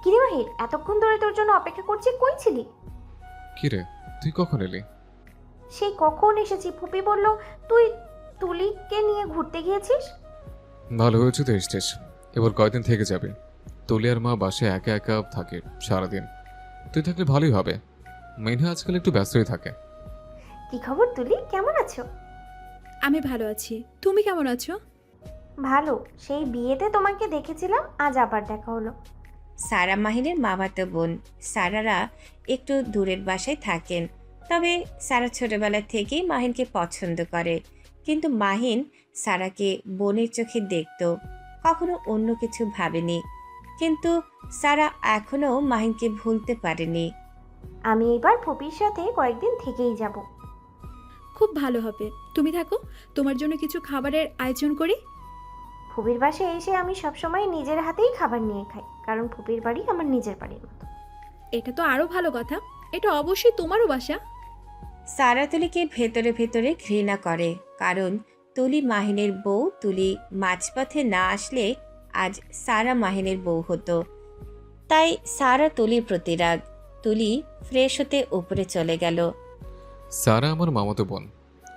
কিরে মাহির, এতক্ষণ ধরে তোর জন্য অপেক্ষা করছি, কই ছিলি? কিরে, তুই কখন এলি? সেই কখন এসেছি, ফুপি বলল তুই তুলিকে নিয়ে ঘুরতে গিয়েছিস। ভালো হয়েছে তো এসছিস। এবার কয়দিন থেকে যাবে? তুলিয়ার মা বাসায় একা একা থাকে সারাদিন। তুই থাকলে ভালোই হবে। মেনহা আজকাল একটু ব্যস্তই থাকে। কি খবর তুলি, কেমন আছো? আমি ভালো আছি, তুমি কেমন আছো? ভালো, সেই বিয়েতে তোমাকে দেখেছিলাম, আজ আবার দেখা হলো। সারা মাহিনের মামাতো বোন। সারারা একটু দূরের বাসায় থাকেন, তবে সারা ছোটবেলা থেকেই মাহিনকে পছন্দ করে। কিন্তু মাহিন সারাকে বোনের চোখে দেখত, কখনো অন্য কিছু ভাবেনি। কিন্তু সারা এখনো মাহিনকে ভুলতে পারেনি। আমি এবার ফুপির সাথে কয়েকদিন থেকেই যাব। খুব ভালো হবে, তুমি থাকো। তোমার জন্য কিছু খাবারের আয়োজন করি। ফুপির বাসায় এসে আমি সবসময় নিজের হাতেই খাবার নিয়ে খাই, কারণ ফুপির বাড়ি আমার নিজের বাড়ির মতো। এটা তো আরো ভালো কথা, এটা অবশ্যই তোমারও বাসা। সারা তুলিকে ভেতরে ভেতরে ঘৃণা করে, কারণ তুলি মাহিনের বউ। তুলি মাঝপথে না আসলে আজ সারা মাহিনের বউ হতো। তাই সারা তুলির প্রতি রাগ। তুলি ফ্রেশ হতে উপরে চলে গেল। সারা আমার মামাতো বোন,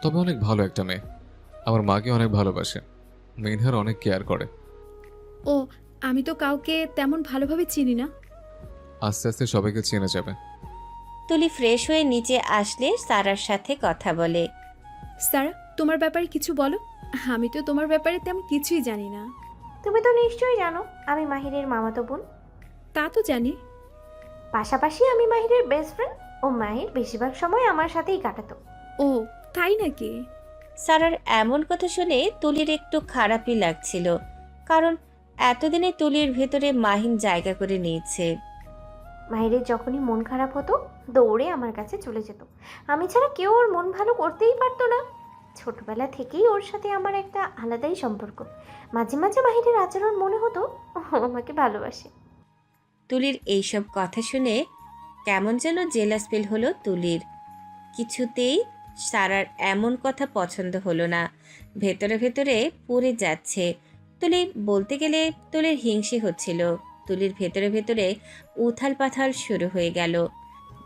তবে অনেক ভালো একটা মেয়ে। আমার মাকে অনেক ভালোবাসে, মেনহার অনেক কেয়ার করে। ও, আমি তো কাউকে তেমন ভালোভাবে চিনি না। আস্তে আস্তে সবাইকে চেনে যাবে। তুলি ফ্রেশ হয়ে নিচে আসলে সারার সাথে কথা বলে। সারা, তোমার ব্যাপারে কিছু বলো। আমি তো তোমার ব্যাপারে তেমন কিছুই জানি না। তুমি তো নিশ্চয়ই জানো আমি মাহিরের মামাতো বোন। তা তো জানি। পাশাপাশি আমি মাহিরের বেস্ট ফ্রেন্ড, ও মাহির বেশিরভাগ সময় আমার সাথেই কাটাতো। ও, তাই নাকি? সারার এমন কথা শুনে তুলির একটু খারাপই লাগছিল, কারণ এতদিনে তুলির ভেতরে মাহিন জায়গা করে নিয়েছে। মাহিরের যখনই মন খারাপ হতো দৌড়ে আমার কাছে চলে যেত। আমি ছাড়া কেউ ওর মন ভালো করতেই পারতো না। ছোটবেলা থেকেই ওর সাথে আমার একটা আলাদাই সম্পর্ক। মাঝে মাঝে মাহিরের আচরণ মনে হতো ও আমাকে ভালোবাসে। তুলির এইসব কথা শুনে কেমন যেন জেলাস ফিল হলো তুলির। কিছুতেই সারার এমন কথা পছন্দ হলো না। ভেতরে ভেতরে পুড়ে যাচ্ছে। তুলি বলতে গেলে তুলির হিংসে হচ্ছিল। তুলির ভেতরে ভেতরে উথাল পাথাল শুরু হয়ে গেল।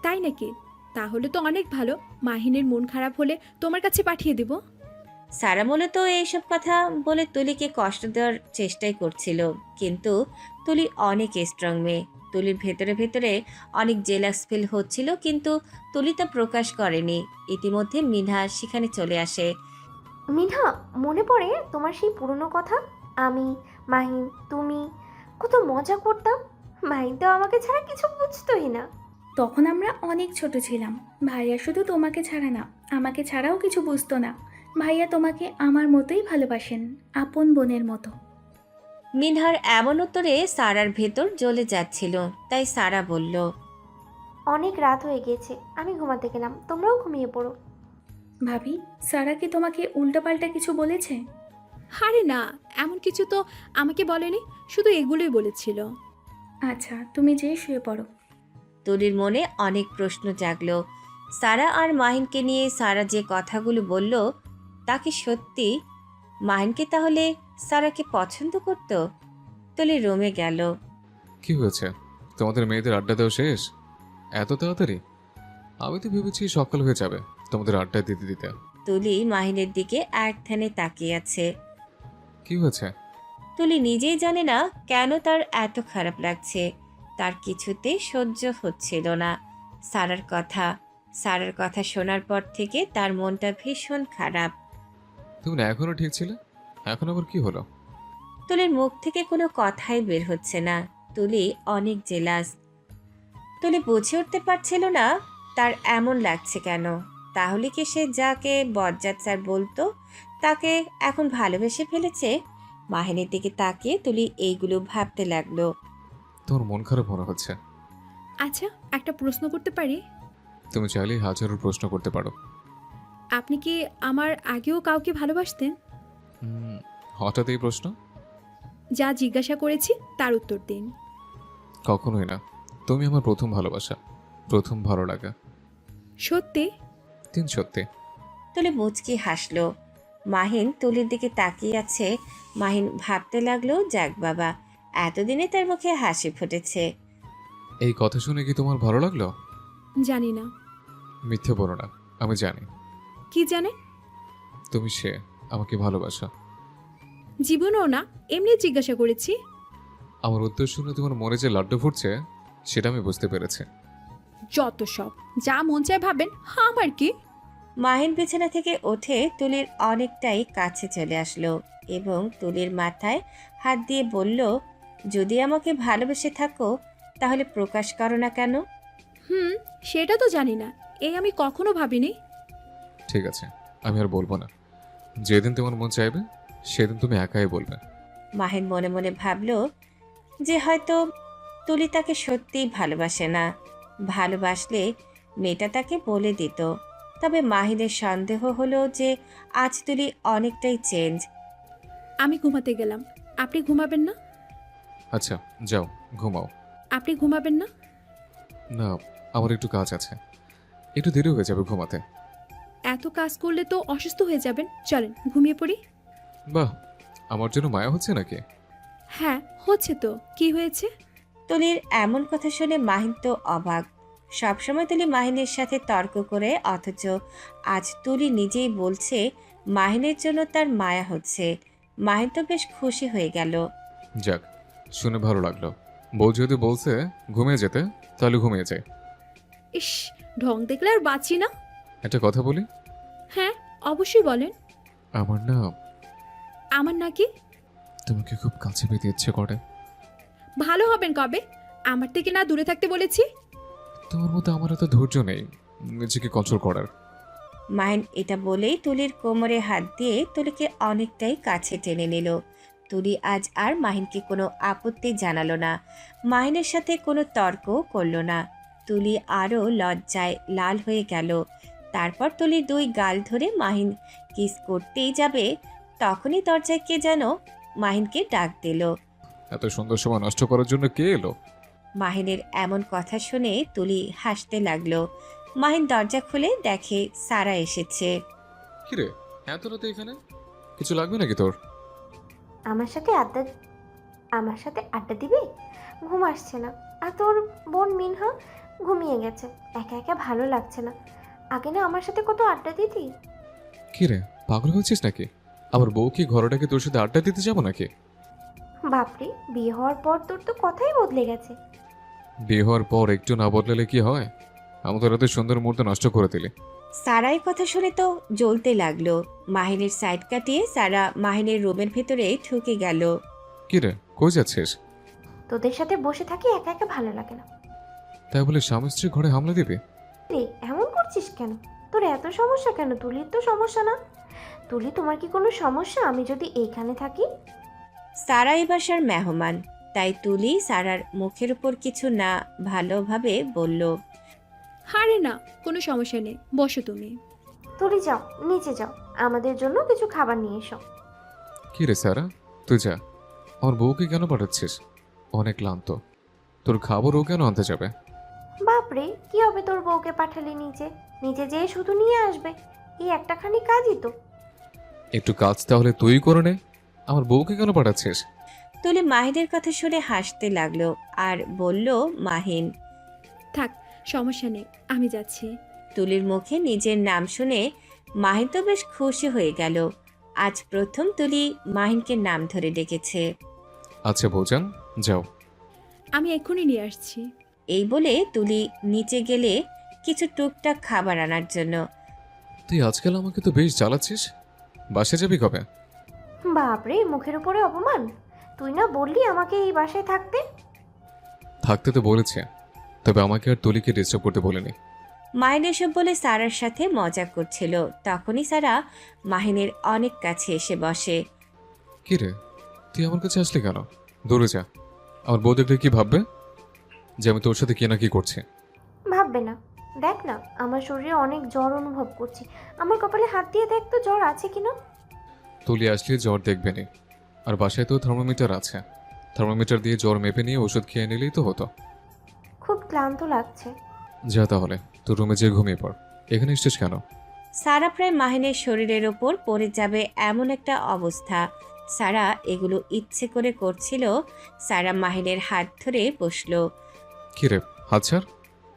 তাই নাকি? তাহলে তো অনেক ভালো। মাহিনের মন খারাপ হলে তোমার কাছে পাঠিয়ে দিব। সারা মূলত এইসব কথা বলে তুলিকে কষ্ট দেওয়ার চেষ্টাই করছিল, কিন্তু তুলি অনেক স্ট্রং মেয়ে। তুলির ভেতরে ভেতরে অনেক জেলাস ফিল হচ্ছিল, কিন্তু তুলি তা প্রকাশ করেনি। ইতিমধ্যে মিনহা সেখানে চলে আসে। মিনহা, মনে পড়ে তোমার সেই পুরনো কথা? আমি, মাহিন, তুমি কত মজা করতাম। মাহিন তো আমাকে ছাড়া কিছু বুঝতোই না। তখন আমরা অনেক ছোট ছিলাম। ভাইয়া শুধু তোমাকে ছাড়া না, আমাকে ছাড়াও কিছু বুঝতো না। ভাইয়া তোমাকে আমার মতোই ভালোবাসেন, আপন বোনের মতো। মিনহার এমন উত্তরে সারার ভেতর জ্বলে যাচ্ছিল, তাই সারা বলল, অনেক রাত হয়ে গিয়েছে, আমি ঘুমাতে গেলাম, তোমরাও ঘুমিয়ে পড়ো। ভাবি, সারা কি তোমাকে উল্টোপাল্টা কিছু বলেছে? আরে না, এমন কিছু তো আমাকে বলেনি, শুধু এগুলোই বলেছিল। আচ্ছা, তুমি যেয়ে শুয়ে পড়ো। তুলির মনে অনেক প্রশ্ন জাগলো। সারা আর মাহিনকে নিয়ে সারা যে কথাগুলো বলল তা কি সত্যি? মাহিনকে তাহলে সারাকে পছন্দ করত? তুলি রুমে গেল। কি হয়েছে? তোমাদের মেয়েদের আড্ডা দেওয়া শেষ এত তাড়াতাড়ি? আমি তো ভেবেছি সকাল হয়ে যাবে তোমাদের আড্ডা দিতে দিতে। তুলি মাহিনের দিকে এক ধ্যানে তাকিয়ে আছে। কি হয়েছে? তুলি নিজেই জানে না কেন তার এত খারাপ লাগছে। তার কিছুতে সহ্য হচ্ছিল না সারার কথা শোনার পর থেকে তার মনটা ভীষণ খারাপ। তুমি না এখনো ঠিক ছিলে, এখন আবার কি হলো? তুলির মুখ থেকে কোনো কথাই বের হচ্ছে না। তুলি অনেক জেলাস। তুলি বুঝে উঠতে পারছিল না তার এমন লাগছে কেন। তাহলে কি সে যাকে বজ্জাত স্যার বলতো তাকে এখন ভালোবেসে ফেলেছে? মাহিনের দিকে তাকিয়ে তুলি এইগুলো ভাবতে লাগলো। তোমার মন খারাপ মনে হচ্ছে। আচ্ছা, একটা প্রশ্ন করতে পারি? তুমি চাইলেই হাজারো প্রশ্ন করতে পারো। আপনি কি আমার আগেও কাউকে ভালোবাসতেন? হঠাৎ এই প্রশ্ন? যা জিজ্ঞাসা করেছি তার উত্তর দিন। কখনোই না। তুমি আমার প্রথম ভালোবাসা, প্রথম ভালো লাগা। সত্যি? সত্যি। তুলি মুচকি হাসলো। মাহিন তুলির দিকে তাকিয়ে আছে। মাহিন ভাবতে লাগলো, যাক বাবা, এতদিনে তার মুখে হাসি ফুটেছে। এই কথা শুনে কি তোমার ভালো লাগলো? জানি না। মিথ্যে বলো না, আমি জানি। কি জানেন? তুমি সে, আমাকে ভালোবাসা। জীবনেও না, এমনি জিজ্ঞাসা করেছি। আমার উত্তর শুনে তোমার মনে যে লাড্ডু ফুটছে সেটা আমি বুঝতে পেরেছি। যত সব, যা মন চায় ভাবেন, আমার কি? মাহিন বিছানা থেকে উঠে তুলির অনেকটাই কাছে চলে আসলো এবং তুলির মাথায় হাত দিয়ে বলল, যদি আমাকে ভালোবেসে থাকো তাহলে প্রকাশ করো না কেন? সেটা তো জানি না, এই আমি কখনো ভাবিনি। ঠিক আছে, আমি আর বলবো না। যেদিন তোমার মন চাইবে সেদিন তুমি একাই বলবে। মাহিন মনে মনে ভাবলো যে হয়তো তুলি তাকে সত্যিই ভালোবাসে না। ভালোবাসলে মেয়েটা তাকে বলে দিত। তবে মাহিনের সন্দেহ হলো যে আজ তুলি অনেকটাই চেঞ্জ। আমি ঘুমাতে গেলাম, আপনি ঘুমাবেন না? আচ্ছা যাও, ঘুমাও। আপনি ঘুমাবেন না? না, আমার একটু কাজ আছে, একটু দেরি হয়ে যাবে ঘুমাতে। এত কাজ করলে তো অসুস্থ হয়ে যাবেন, চলেন ঘুমিয়ে পড়ি। বাহ, আমার জন্য মায়া হচ্ছে নাকি? হ্যাঁ হচ্ছে তো, কি হয়েছে? তুলির এমন কথা শুনে মাহিন তো অবাক। সবসময় তুলি মাহিনের সাথে তর্ক করে, অথচ আজ তুলি নিজেই বলছে মাহিনের জন্য তার মায়া হচ্ছে। মাহিন তো বেশ খুশি হয়ে গেল। যাক, শুনে ভালো লাগলো। বউ যদি বলছে ঘুমিয়ে যেতে, তাহলে ঘুমিয়ে যায়। ইস, ঢং দেখলে আর বাঁচি না। একটা কথা বলি? হ্যাঁ অবশ্যই বলেন। আমার নাকি তোমাকে খুব কাছে পেতে ইচ্ছে করে। ভালো হবেন কবে? আমার থেকে না দূরে থাকতে বলেছি। তোমার মতো আমার এত ধৈর্য নেই নিজেকে কন্ট্রোল করার। মাহিন এটা বলেই তুলির কোমরে হাত দিয়ে তুলিকে অনেকটাই কাছে টেনে নিল। তুলি আজ আর মাহিনকে কোনো আপত্তি জানালো না, মাহিনের সাথে কোনো তর্কও করলো না। তুলি আরও লজ্জায় লাল হয়ে গেল। তারপর তুলির দুই গাল ধরে মাহিন কিস করতেই যাবে, তখনই দরজায় কে যেন মাহিনকে ডাক দিল। এত সুন্দর সময় নষ্ট করার জন্য কে এলো? মাহিনের এমন কথা শুনে তুলি হাসতে লাগলো। মাহিন দরজা খুলে দেখে সারা এসেছে। কিরে, এত রাতে এখানে? কিছু লাগবে নাকি তোর? আমার সাথে আড্ডা দিবি? ঘুম আসছে না, আর তোর বোন মিনহা ঘুমিয়ে গেছে, একা একা ভালো লাগছে না। আগে না আমার সাথে কত আড্ডা দিতি। কিরে, পাগল হয়েছিস নাকি? আমার বউ কি ঘরটাকে তোর সাথে আড্ডা দিতে যাবো নাকি? বাপরে, বিয়ে হওয়ার পর তোর তো কথাই বদলে গেছে। বিয়ে হওয়ার পর একটু না বদলালে কি হয়? আমাদের এত সুন্দর মুহূর্ত নষ্ট করে দিলি। সারাই কথা শুনে তো জ্বলতে লাগলো। মাহিনের সাইড কাটিয়ে সারা মাহিনের রুমের ভেতরে ঢুকে গেল। কিরে, কই যাচ্ছিস? তোদের সাথে বসে থাকি, একা একা ভালো লাগে না। তাই বলে স্বামী স্ত্রী ঘরে হামলা দিবি? রে, এমন করছিস কেন? তোর এত সমস্যা কেন? তুলির তো সমস্যা না। তুলি, তোমার কি কোনো সমস্যা আমি যদি এইখানে থাকি? সারা এই বাসার মেহমান, তাই তুলি সারার মুখের উপর কিছু না ভালোভাবে বলল। আরে না, কোনো সমস্যা নেই, বসো তুমি। তুলি যাও, নিচে যাও, আমাদের জন্য কিছু খাবার নিয়ে এসো। কি রে সারা, তুই যা। আমার বউকে কেন পাঠাচ্ছিস? অনেক ক্লান্ত, তোর খাবার ও কেন আনতে যাবে? বাপরে, কি হবে তোর বউকে পাঠালে নিচে? নিচে যেয়ে শুধু নিয়ে আসবে, এই একটাখানি কাজই তো। একটু কাজ তাহলে তুই করে নে। আমার বউকে কেন পাঠাচ্ছিস? তুলি মাহিনের কথা শুনে হাসতে লাগলো আর বলল, মাহিন। থাক, সমস্যা নেই, আমি যাচ্ছি। তুলির মুখে নিজের নাম শুনে মাহিন তো বেশ খুশি হয়ে গেল। আজ প্রথম তুলি মাহিনকে নাম ধরে ডেকেছে। আচ্ছা বউজান, যাও। আমি এক্ষুনি নিয়ে আসছি। এই বলে তুলি নিচে গেলে কিছু টুকটাক খাবার আনার জন্য। তুই আজকাল আমাকে তো বেশ জ্বালাচ্ছিস। বাসে যাবি কবে? বাপরে, মুখের উপরে অপমান! তুই না বললি আমাকে এই বাসায় থাকতে? থাকতে তো বলেছে, তবে আমাকে আর তুলিকে ডিস্টার্ব করতে বলেনি। মাহিন এসব বলে সারার সাথে মজা করছিল। তখনই সারা মাহিনের অনেক কাছে এসে বসে। কি রে, তুই আমার কাছে আসলি কেন? দূরে যা। আমার বউ দেখলে কি ভাববে যে আমি তোর সাথে কি না কি করছি? ভাববে না। দেখ না, আমার শরীরে অনেক জ্বর অনুভব করছি। আমার কপালে হাত দিয়ে দেখ তো জ্বর আছে কিনা। তুলি আসলে জ্বর দেখবে নি। আর বাসায় তো থার্মোমিটার আছে, থার্মোমিটার দিয়ে জ্বর মেপে নিয়ে ওষুধ খেয়ে নিলেই তো হতো। খুব ক্লান্ত লাগছে। যা তাহলে, তোর রুমে যেয়ে ঘুমিয়ে পড়। এখানে এসছিস কেন? সারা প্রায় মাহিনের শরীরের ওপর পড়ে যাবে এমন একটা অবস্থা। সারা এগুলো ইচ্ছে করে করছিল। সারা মাহিনের হাত ধরে বসলো। কি রে, হাত ছাড়,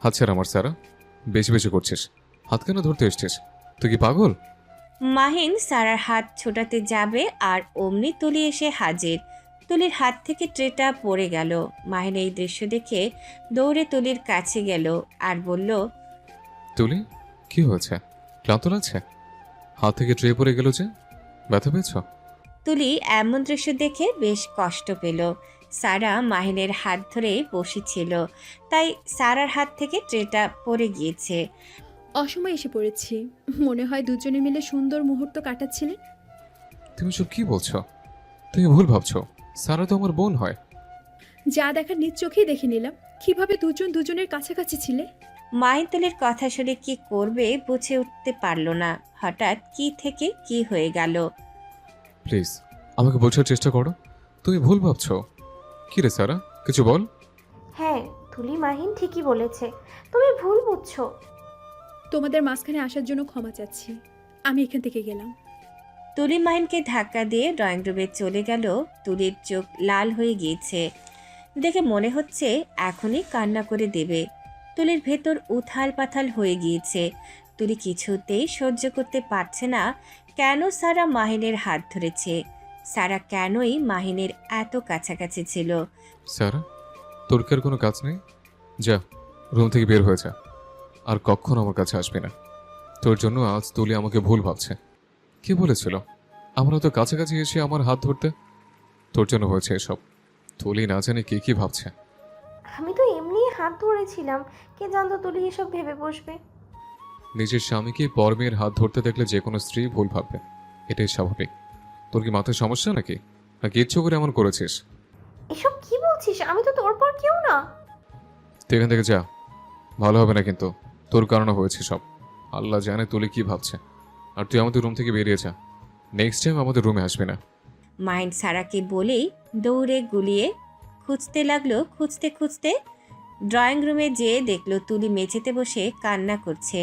হাত ছাড় আমার সারা। বেশি বেশি করছিস। হাত কেন ধরতে এসছিস? তুই কি পাগল? মাহিন সারার হাত ছোটাতে যাবে আর অমনি তুলি এসে হাজির। তুলির হাত থেকে ট্রেটা পড়ে গেল। মাহিন এই দৃশ্য দেখে দৌড়ে তুলির কাছে গেল আর বলল, তুলি, কি হয়েছে? ক্লান্ত লাগছে? হাত থেকে ট্রে পড়ে গেল যে, ব্যথা পেয়েছ? তুলি এমন দৃশ্য দেখে বেশ কষ্ট পেল। সারা মাহিনের হাত ধরে বসেছিল, তাই সারার হাত থেকে ট্রেটা পড়ে গিয়েছে। অসময় এসে পড়েছি। মনে হয় দুজনে মিলে সুন্দর মুহূর্ত কাটাচ্ছিলেন। তুমি সব কি বলছো? তুমি ভুল ভাবছো। সারা তো আমার বোন হয়। যা দেখার নিজ চোখেই দেখে নিলাম। কিভাবে দুজন দুজনের কাছাকাছি ছিলে। মাহিন তুলির কথা শুনে কি করবে বুঝে উঠতে পারল না। হঠাৎ কি থেকে কি হয়ে গেল। প্লিজ আমাকে বোঝার চেষ্টা করো। তুমি ভুল ভাবছো। কি রে সারা, কিছু বল। হ্যাঁ, তুলি মাহিন ঠিকই বলেছে। তুমি ভুল বুঝছো। তোমাদের মাঝখানে আসার জন্য ক্ষমা চাচ্ছি। আমি এখান থেকে গেলাম। তুলি মাহিনকে ধাক্কা দিয়ে ড্রয়িং রুমে চলে গেল। তুলির চোখ লাল হয়ে গিয়েছে। দেখে মনে হচ্ছে এখনই কান্না করে দেবে। তুলির ভেতর উথাল পাথাল হয়ে গিয়েছে। তুলি কিছুতেই সহ্য করতে পারছে না কেন সারা মাহিনের হাত ধরেছে। সারা কেনই মাহিনের এত কাছাকাছি ছিল। সারা, তোর কি আর কোনো কাজ নেই? যা, রুম থেকে বের হয়ে যা। আর কখনো আমার কাছে আসবি না। তোর জন্য আজ তুলি আমাকে ভুল ভাবছে। কে বলেছিল আমরা তো কাছাকাছি এসে আমার হাত ধরতে? তোর জন্য হয়েছে এসব। তুলি না জানি কে কি ভাবছে। আমি তো এমনি হাত ধরেছিলাম, কে জানতো তুলি এসব ভেবে বসবে। নিজের স্বামীকে পর মেয়ের হাত ধরতে দেখলে যে কোনো স্ত্রী ভুল ভাববে, এটাই স্বাভাবিক। তোর কি মাথায় সমস্যা নাকি, নাকি ইচ্ছে করে এমন করেছিস? এসব কি বলছিস? আমি তো তোর পর কেউ না। তুই এখান থেকে যা, ভালো হবে না কিন্তু। তোর কারণে হয়েছে সব। আল্লাহ জানে তুলি কি ভাবছে। আর তুই আমাদের রুম থেকে বেরিয়ে যা। নেক্সট টাইম আমাদের রুমে আসবি না। মাহিন সারাকে বলেই দৌড়ে গুলিয়ে খুঁজতে লাগলো। খুঁজতে খুঁজতে ড্রয়িং রুমে যেয়ে দেখলো তুলি মেঝেতে বসে কান্না করছে।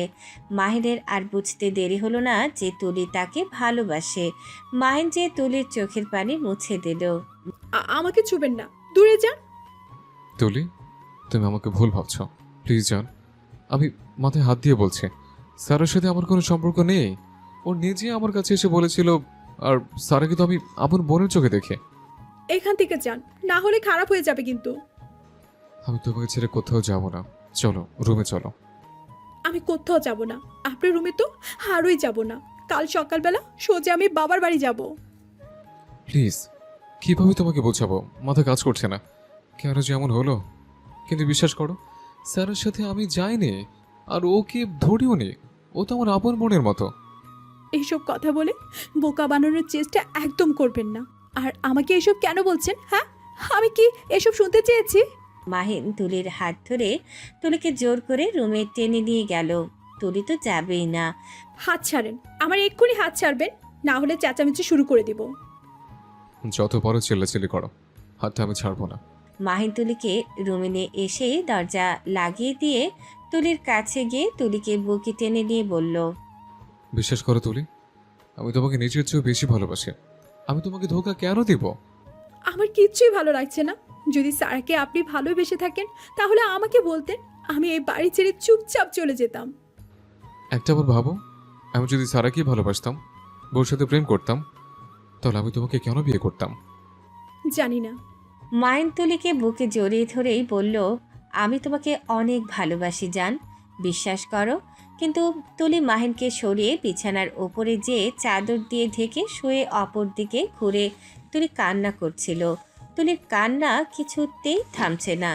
মাহিনের আর বুঝতে দেরি হলো না যে তুলি তাকে ভালোবাসে। মাহিন যে তুলির চোখের পানি মুছে দিল। আমাকে ছুবেন না, দূরে যান। তুলি, তুমি আমাকে ভুল ভাবছো। প্লিজ জান, আমি মাথায় হাত দিয়ে বলছি, স্যারের সাথে আমার কোনো সম্পর্ক নেই। ও নিজে আমার কাছে এসে বলেছিল। আর স্যারকে তো আমি আপন বোনের চোখে দেখে। এখান থেকে যান, না হলে খারাপ হয়ে যাবে কিন্তু। আমি তোমাকে ছেড়ে কোথাও যাব না। চলো রুমে চলো। আমি কোথাও যাব না। আপনার রুমে তো আরোই যাব না। কাল সকালবেলা সোজা আমি বাবার বাড়ি যাব। প্লিজ, কিভাবে তোমাকে বোঝাবো, মাথা কাজ করছে না। কেন যে এমন হলো? কিন্তু বিশ্বাস করো, স্যারের সাথে আমি যাইনি। আর ও কি ধরিও নি। ও তো আমার আপন বোনের মতো। এইসব কথা বলে বোকা বানানোর চেষ্টা একদম করবেন না। আর আমাকে এসব কেন বলছেন? হ্যাঁ, আমি কি এসব শুনতে চেয়েছি? মাহিন তুলির হাত ধরে তুলিকে জোর করে রুমে টেনে নিয়ে গেল। তুলি তো যাবেই না। হাত ছাড়েন, আমার এক্ষুনি হাত ছাড়বেন, না হলে চেঁচামেচি শুরু করে দিব। যত বড় চিল্লাচিল্লি করো, হাতটা আমি ছাড়বো না। মাহিন তুলিকে রুমে নিয়ে এসে দরজা লাগিয়ে দিয়ে তুলির কাছে গিয়ে তুলিকে বুকে টেনে নিয়ে বলল, বিশ্বাস করো তুলি, আমি তোমাকে নিজের চেয়েও বেশি ভালোবাসি। আমি তোমাকে ধোকা কেন দিব? আমার কিচ্ছুই ভালো লাগছে না। যদি সারাকে আপনি ভালোবেসে থাকেন তাহলে আমাকে বলতেন, আমি এই বাড়ি ছেড়ে চুপচাপ চলে যেতাম। একটা বার ভাবো, আমি যদি সারাকেই ভালোবাসতাম, বউর সাথে প্রেম করতাম, তাহলে আমি তোমাকে কেন বিয়ে করতাম? জানি না। মাহিন তুলিকে বুকে জড়িয়ে ধরেই বলল, আমি তোমাকে অনেক ভালোবাসি জান, বিশ্বাস করো। কিন্তু তুলি মাহিনকে সরিয়ে বিছানার ওপরে যেয়ে চাদর দিয়ে ঢেকে শুয়ে অপর দিকে ঘুরে তুলি কান্না করছিল। তুলির কান্না কিছুতেই থামছে না।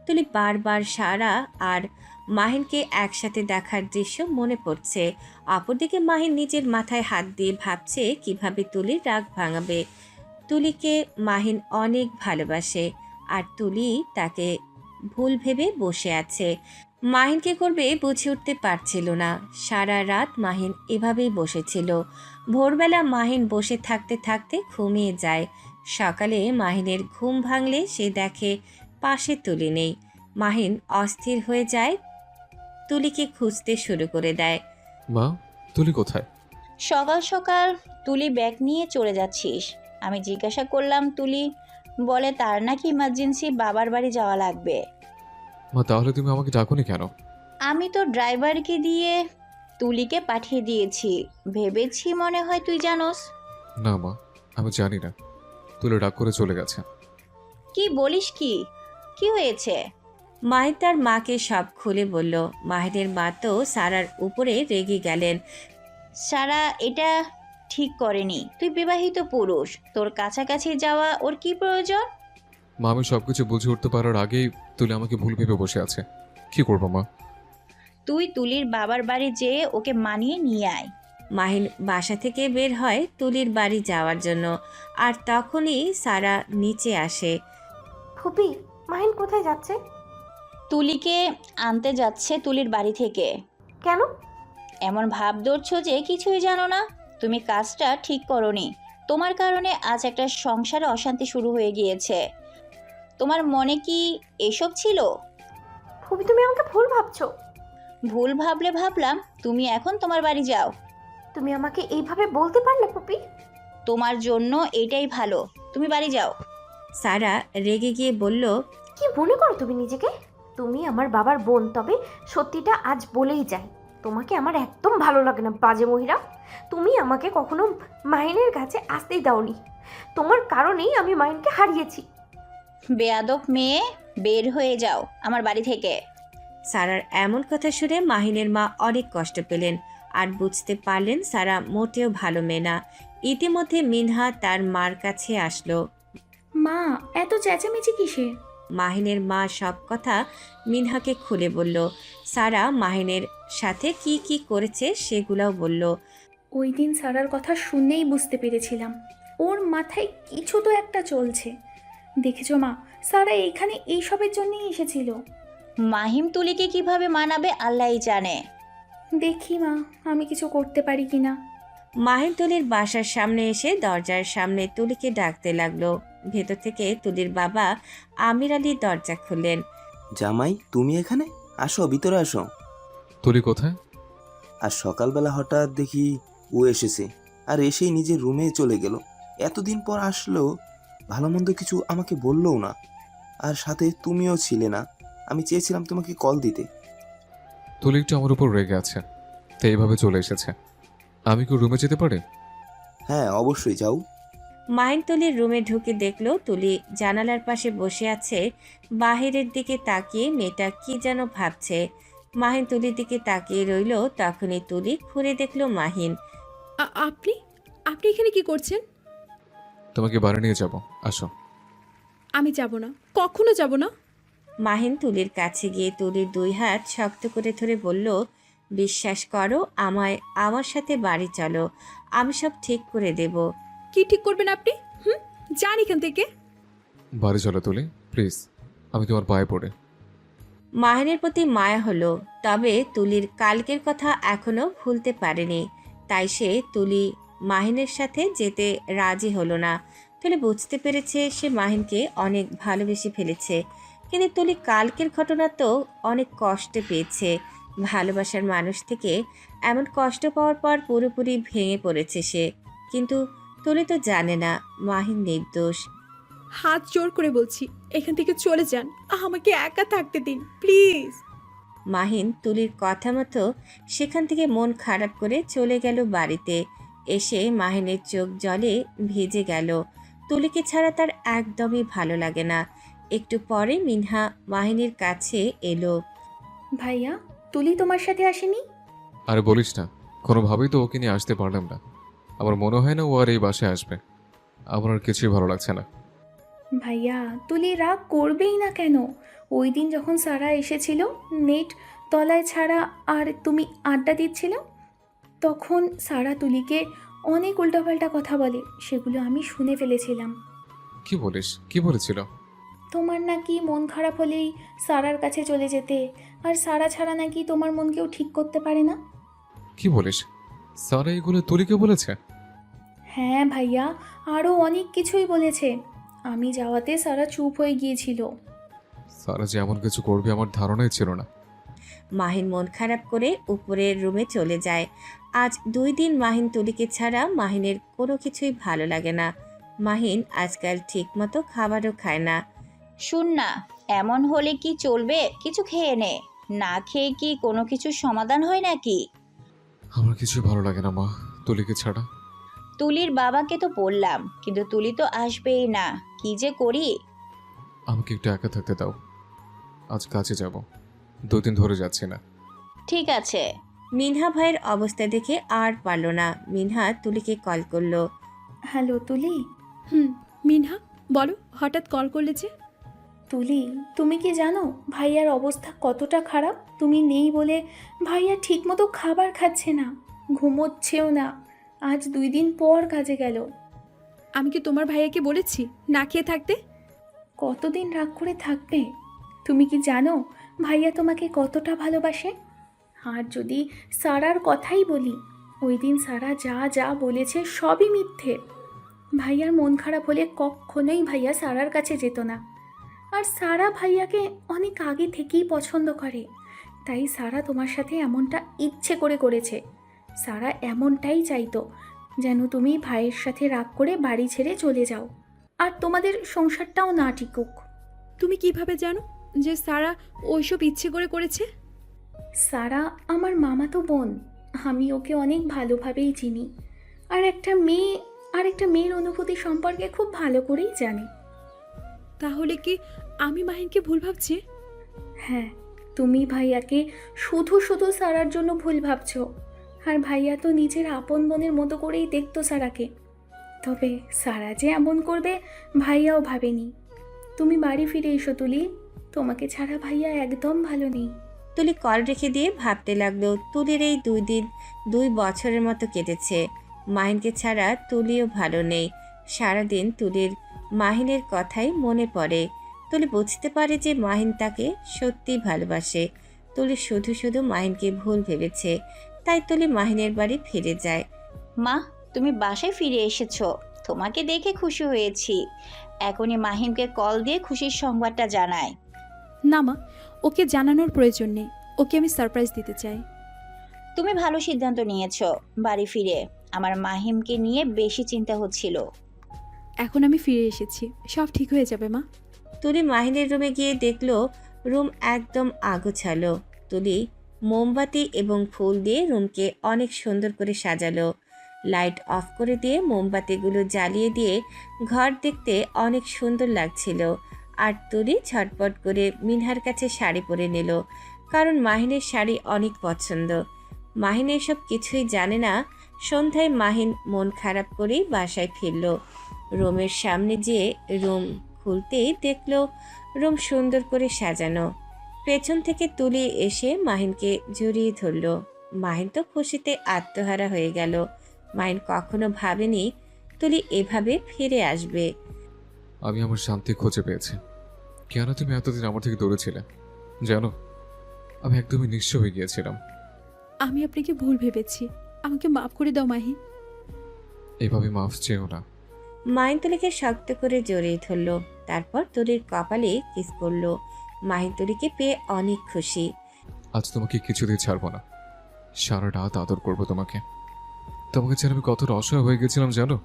তুলি বারবার সারা আর মাহিনকে একসাথে দেখার দৃশ্য মনে পড়ছে। অপরদিকে মাহিন নিজের মাথায় হাত দিয়ে ভাবছে কিভাবে তুলির রাগ ভাঙাবে। তুলিকে মাহিন অনেক ভালোবাসে আর তুলি তাকে ভুল ভেবে বসে আছে। মাহিন কি করবে বুঝে উঠতে পারছিল না। সারা রাত মাহিন এভাবেই বসেছিল। ভোরবেলা মাহিন বসে থাকতে থাকতে ঘুমিয়ে যায়। সকালে মাহিনের ঘুম ভাঙলে সে দেখে পাশে তুলি নেই। মাহিন অস্থির হয়ে যায়, তুলিকে খুঁজতে শুরু করে দেয়। মা, তুলি কোথায়? সকাল সকাল তুলি ব্যাগ নিয়ে চলে যাচ্ছিস? আমি জিজ্ঞাসা করলাম, তুলি বলে তার নাকি ইমার্জেন্সি বাবার বাড়ি যাওয়া লাগবে। মা, তাহলে তুমি আমাকে ডাকোনি কেন? আমি তো ড্রাইভারকে দিয়ে তুলিকে পাঠিয়ে দিয়েছি, ভেবেছি মনে হয় তুই জানোস। না মা, আমি জানি না। তুলি রাগ করে চলে গেছে। কি বলিস? কি কি হয়েছে? মাহিন তার মাকে সব খুলে বলল। মাহিনের মা তো সারার উপরে রেগে গেলেন। সারা এটা ঠিক করেনি। তুই বিবাহিত পুরুষ, তোর কাছাকাছি যাওয়া ওর কি প্রয়োজন? মা, আমি সবকিছু বুঝে উঠতে পারার আগেই তুলি আমাকে ভুল ভেবে বসে আছে। কি করবো মা? তুই তুলির বাবার বাড়ি যেয়ে ওকে মানিয়ে নিয়ে আয়। মাহিন বাসা থেকে বের হয় তুলির বাড়ি যাওয়ার জন্য। আর তখনই সারা নিচে আসে। ফুপি, মাহিন কোথায় যাচ্ছে? তুলিকে আনতে যাচ্ছে তুলির বাড়ি থেকে। কেন? এমন ভাব ধরছো যে কিছুই জানো না। তুমি কাজটা ঠিক করোনি। তোমার কারণে আজ একটা সংসারে অশান্তি শুরু হয়ে গিয়েছে। তোমার মনে কি এসব ছিল? ফুপি, তুমি আমাকে ভুল ভাবছো। ভুল ভাবলে ভাবলাম, তুমি এখন তোমার বাড়ি যাও। তুমি আমাকে এইভাবে বলতে পারলে ফুপি? তোমার জন্য এটাই ভালো, তুমি বাড়ি যাও। সারা রেগে গিয়ে বলল, কি মনে করো তুমি নিজেকে? তুমি আমার বাবার বোন, তবে সত্যিটা আজ বলেই যাই, তোমাকে আমার একদম ভালো লাগে না, বাজে মহিলা। তুমি আমাকে কখনো মাহিনের কাছে আসতেই দাওনি। তোমার কারণেই আমি মাহিনকে হারিয়েছি। বেয়াদব মেয়ে, বের হয়ে যাও আমার বাড়ি থেকে। সারার এমন কথা শুনে মাহিনের মা অনেক কষ্ট পেলেন আর বুঝতে পারলেন সারা মোটেও ভালো মেয়ে না। ইতিমধ্যে মিনহা তার মার কাছে আসলো। মা, এত চেঁচামেচি কিসের? মাহিনের মা সব কথা মিনহাকে খুলে বলল। সারা মাহিনের সাথে কি কি করেছে সেগুলোও বলল। ওই দিন সারার কথা শুনেই বুঝতে পেরেছিলাম ওর মাথায় কিছু তো একটা চলছে। দেখেছো মা, সারা এইখানে এইসবের জন্যই এসেছিল। মাহিম তুলিকে কিভাবে মানাবে আল্লাহই জানে। দেখি মা, আমি কিছু করতে পারি কিনা। মাহিন তুলির বাসার সামনে এসে দরজার সামনে তুলিকে ডাকতে লাগলো। ভেতর থেকে তুলির বাবা আমির আলী দরজা খুললেন। জামাই, তুমি এখানে? আসো, ভিতরে আসো। তুলি কোথায়? আর সকালবেলা হঠাৎ দেখি ও এসেছে, আর এসেই নিজের রুমে চলে গেল। এতদিন পর আসলো, ভালো মন্দ কিছু আমাকে বললও না। আর সাথে তুমিও ছিলে না। আমি চেয়েছিলাম তোমাকে কল দিতে। তুলি একটু আমার উপর রেগে আছে, তাই এইভাবে চলে এসেছে। আমি কি রুমে যেতে পারি? হ্যাঁ, অবশ্যই যাও। মাহিন তুলির রুমে ঢুকে দেখলো তুলি জানালার পাশে বসে আছে। বাহিরের দিকে তাকিয়ে মেয়েটা কি যেন ভাবছে। মাহিন তুলির দিকে তাকিয়ে রইল। তখনই তুলি ঘুরে দেখলো মাহিন। আপনি আপনি এখানে কি করছেন? তোমাকে বাড়ি নিয়ে যাব, আসো। আমি যাব না, কখনো যাব না। মাহিন তুলির কাছে গিয়ে তুলির দুই হাত শক্ত করে ধরে বলল, বিশ্বাস করো আমায়, আমার সাথে বাড়ি চলো, আমি সব ঠিক করে দেব। কি ঠিক করবেন আপনি? যান এখান থেকে। বাড়ি চলো তুলি, প্লিজ, আমি তোমার পায়ে পড়ে। মাহিনের প্রতি মায়া হলো, তবে তুলির কালকের কথা এখনো ভুলতে পারেনি। তাই সে তুলি মাহিনের সাথে যেতে রাজি হলো না। তুলি বুঝতে পেরেছে সে মাহিনকে অনেক ভালোবেসে ফেলেছে। কিন্তু তুলি কালকের ঘটনা তো অনেক কষ্ট পেয়েছে। ভালোবাসার মানুষ থেকে এমন কষ্ট পাওয়ার পর পুরোপুরি ভেঙে পড়েছে সে। কিন্তু তুলি তো জানে না মাহিন নির্দোষ। হাত জোর করে বলছি এখান থেকে চলে যান, আমাকে একা থাকতে দিন প্লিজ। মাহিন তুলির কথা মতো সেখান থেকে মন খারাপ করে চলে গেল বাড়িতে। এসে মাহিনের চোখ জলে ভিজে গেল। তুলিকে ছাড়া তার একদমই ভালো লাগে না। একটু পরে মিনহা মাহিনের কাছে এলো। ভাইয়া, তুলি তোমার সাথে আসেনি? আর বলিস না, কোনোভাবেই তো ওকে নিয়ে আসতে পারলাম না। আমার মনে হয় না ও আর এই বাসায় আসবে। আমার আর কিছুই ভালো লাগছে না। ভাইয়া, তুলি রাগ করবেই না কেন? ওই দিন যখন সারা এসেছিল নেট তলায় ছাড়া আর তুমি আড্ডা দিচ্ছিল, তখন সারা তুলিকে অনেক উল্টাপাল্টা কথা বলে, সেগুলো আমি শুনে ফেলেছিলাম। কি বলিস? কি বলেছিল? তোমার নাকি মন খারাপ হলেই সারার কাছে চলে যেতে, আর সারা ছাড়া নাকি তোমার মন কেউ ঠিক করতে পারে না। কি বলিস? সারা এগুলো তুলিকে বলেছে? হ্যাঁ ভাইয়া, আরও অনেক কিছুই বলেছে। আমি যাওয়াতে সারা চুপ হয়ে গিয়েছিল। সারা যে এমন কিছু করবে আমার ধারণাই ছিল না। মাহিন মন খারাপ করে উপরের রুমে চলে যায়। আজ 2 দিন মাহিন তুলিকে ছাড়া মাহিনের কোনো কিছুই ভালো লাগে না। মাহিন আজকাল ঠিকমতো খাবারও খায় না। শুন না, এমন হলে কি চলবে? কিছু খেয়ে নে। না খেয়ে কি কোনো কিছুর সমাধান হয় নাকি? আমার কিছুই ভালো লাগে না মা, তুলিকে ছাড়া। তুলির বাবাকে তো বললাম, কিন্তু তুলি তো আসবেই না। কি যে করি। আমাকে একটু একা থাকতে দাও। আজ কাজে যাব, 2 দিন ধরে যাচ্ছি না। ঠিক আছে। মিনহা ভাইয়ের অবস্থা দেখে আর পারল না। মিনহা তুলিকে কল করলো। হ্যালো তুলি। মিনহা বলো, হঠাৎ কল করলে যে? তুলি, তুমি কি জানো ভাইয়ার অবস্থা কতটা খারাপ? তুমি নেই বলে ভাইয়া ঠিকমতো খাবার খাচ্ছে না, ঘুমোচ্ছেও না। আজ 2 দিন পর কাজে গেল। আমি কি তোমার ভাইয়াকে বলেছি না খেয়ে থাকতে? কতদিন রাগ করে থাকবে? তুমি কি জানো ভাইয়া তোমাকে কতটা ভালোবাসে? আর যদি সারার কথাই বলি, ওই দিন সারা যা যা বলেছে সবই মিথ্যে। ভাইয়ার মন খারাপ হলে কখনোই ভাইয়া সারার কাছে যেত না। আর সারা ভাইয়াকে অনেক আগে থেকেই পছন্দ করে, তাই সারা তোমার সাথে এমনটা ইচ্ছে করে করেছে। সারা এমনটাই চাইতো, যেন তুমি ভাইয়ের সাথে রাগ করে বাড়ি ছেড়ে চলে যাও, আর তোমাদের সংসারটাও না টিকুক। তুমি কিভাবে জানো যে সারা ওইসব ইচ্ছে করে করেছে? সারা আমার মামাতো বোন, আমি ওকে অনেক ভালোভাবেই চিনি, আর একটা মেয়ের অনুভূতি সম্পর্কে খুব ভালো করেই জানি। তাহলে কি আমি মাহিনকে ভুল ভাবছি? হ্যাঁ, তুমি ভাইয়াকে শুধু শুধু সারার জন্য ভুল ভাবছো। আর ভাইয়া তো নিজের আপন বোনের মতো করেই দেখতো সারাকে। তবে সারা যে এমন করবে ভাইয়াও ভাবেনি। তুমি বাড়ি ফিরে এসো তুলি, তোমাকে ছাড়া ভাইয়া একদম ভালো নেই। তুলি কল রেখে দিয়ে ভাবতে লাগলো, তুলির এই 2 দিন 2 বছরের মতো কেটেছে। মাহিনকে ছাড়া তুলিও ভালো নেই। সারাদিন তুলির মাহিনের কথাই মনে পড়ে। তুলি বুঝতে পারে যে মাহিন তাকে সত্যি ভালোবাসে। তুলি শুধু শুধু মাহিনকে ভুল ভেবেছে, তাই তুলি মাহিনের বাড়ি ফিরে যায়। মা, তুমি বাসায় ফিরে এসেছো, তোমাকে দেখে খুশি হয়েছি। এখনই মাহিমকে কল দিয়ে খুশির সংবাদটা জানাই। না মা, ওকে জানানোর প্রয়োজন নেই। ওকে আমি সারপ্রাইজ দিতে চাই। তুমি ভালো সিদ্ধান্ত নিয়েছো। বাড়ি ফিরে আমার মাহিমকে নিয়ে বেশি চিন্তা হচ্ছিল। এখন আমি ফিরে এসেছি, সব ঠিক হয়ে যাবে মা। তুলি মাহিনের রুমে গিয়ে দেখলো রুম একদম আগোছালো। তুলি মোমবাতি এবং ফুল দিয়ে রুমকে অনেক সুন্দর করে সাজালো। লাইট অফ করে দিয়ে মোমবাতিগুলো জ্বালিয়ে দিয়ে ঘর দেখতে অনেক সুন্দর লাগছিল। আর তুলি ঝটপট করে মিনহার কাছে শাড়ি পরে নিল, কারণ মাহিনের শাড়ি অনেক পছন্দ। মাহিন এসব কিছুই জানে না। সন্ধ্যায় মাহিন মন খারাপ করেই বাসায় ফিরল। রুমের সামনে যেয়ে রুম খুলতেই দেখলো রুম সুন্দর করে সাজানো। পেছন থেকে তুলি এসে মাহিনকে জড়িয়ে ধরল। মাহিন তো খুশিতে আত্মহারা হয়ে গেল। মাহিন কখনো ভাবেনি তুলি এভাবে ফিরে আসবে। আমি আমার শান্তি খুঁজে পেয়েছি। কেন তুমি এতদিন আমার থেকে দূরে ছিলে জানো? আমি একদমই নিঃস্ব হয়ে গিয়েছিলাম। আমি আপনাকে ভুল ভেবেছি, আমাকে মাফ করে দাও মাহিন। এভাবে মাফ চেয়েও না। মাহিন তুলিকে শক্ত করে জড়িয়ে ধরল, তারপর তুলির কপালে কিস করলো। মাহিন তুলিকে পেয়ে অনেক খুশি। আজ তোমাকে কিছুতেই ছাড়বো না। সারা রাত আদর করবো তোমাকে। তোমাকে ছাড়া আমি কতটা অসহায় হয়ে গেছিলাম জানো?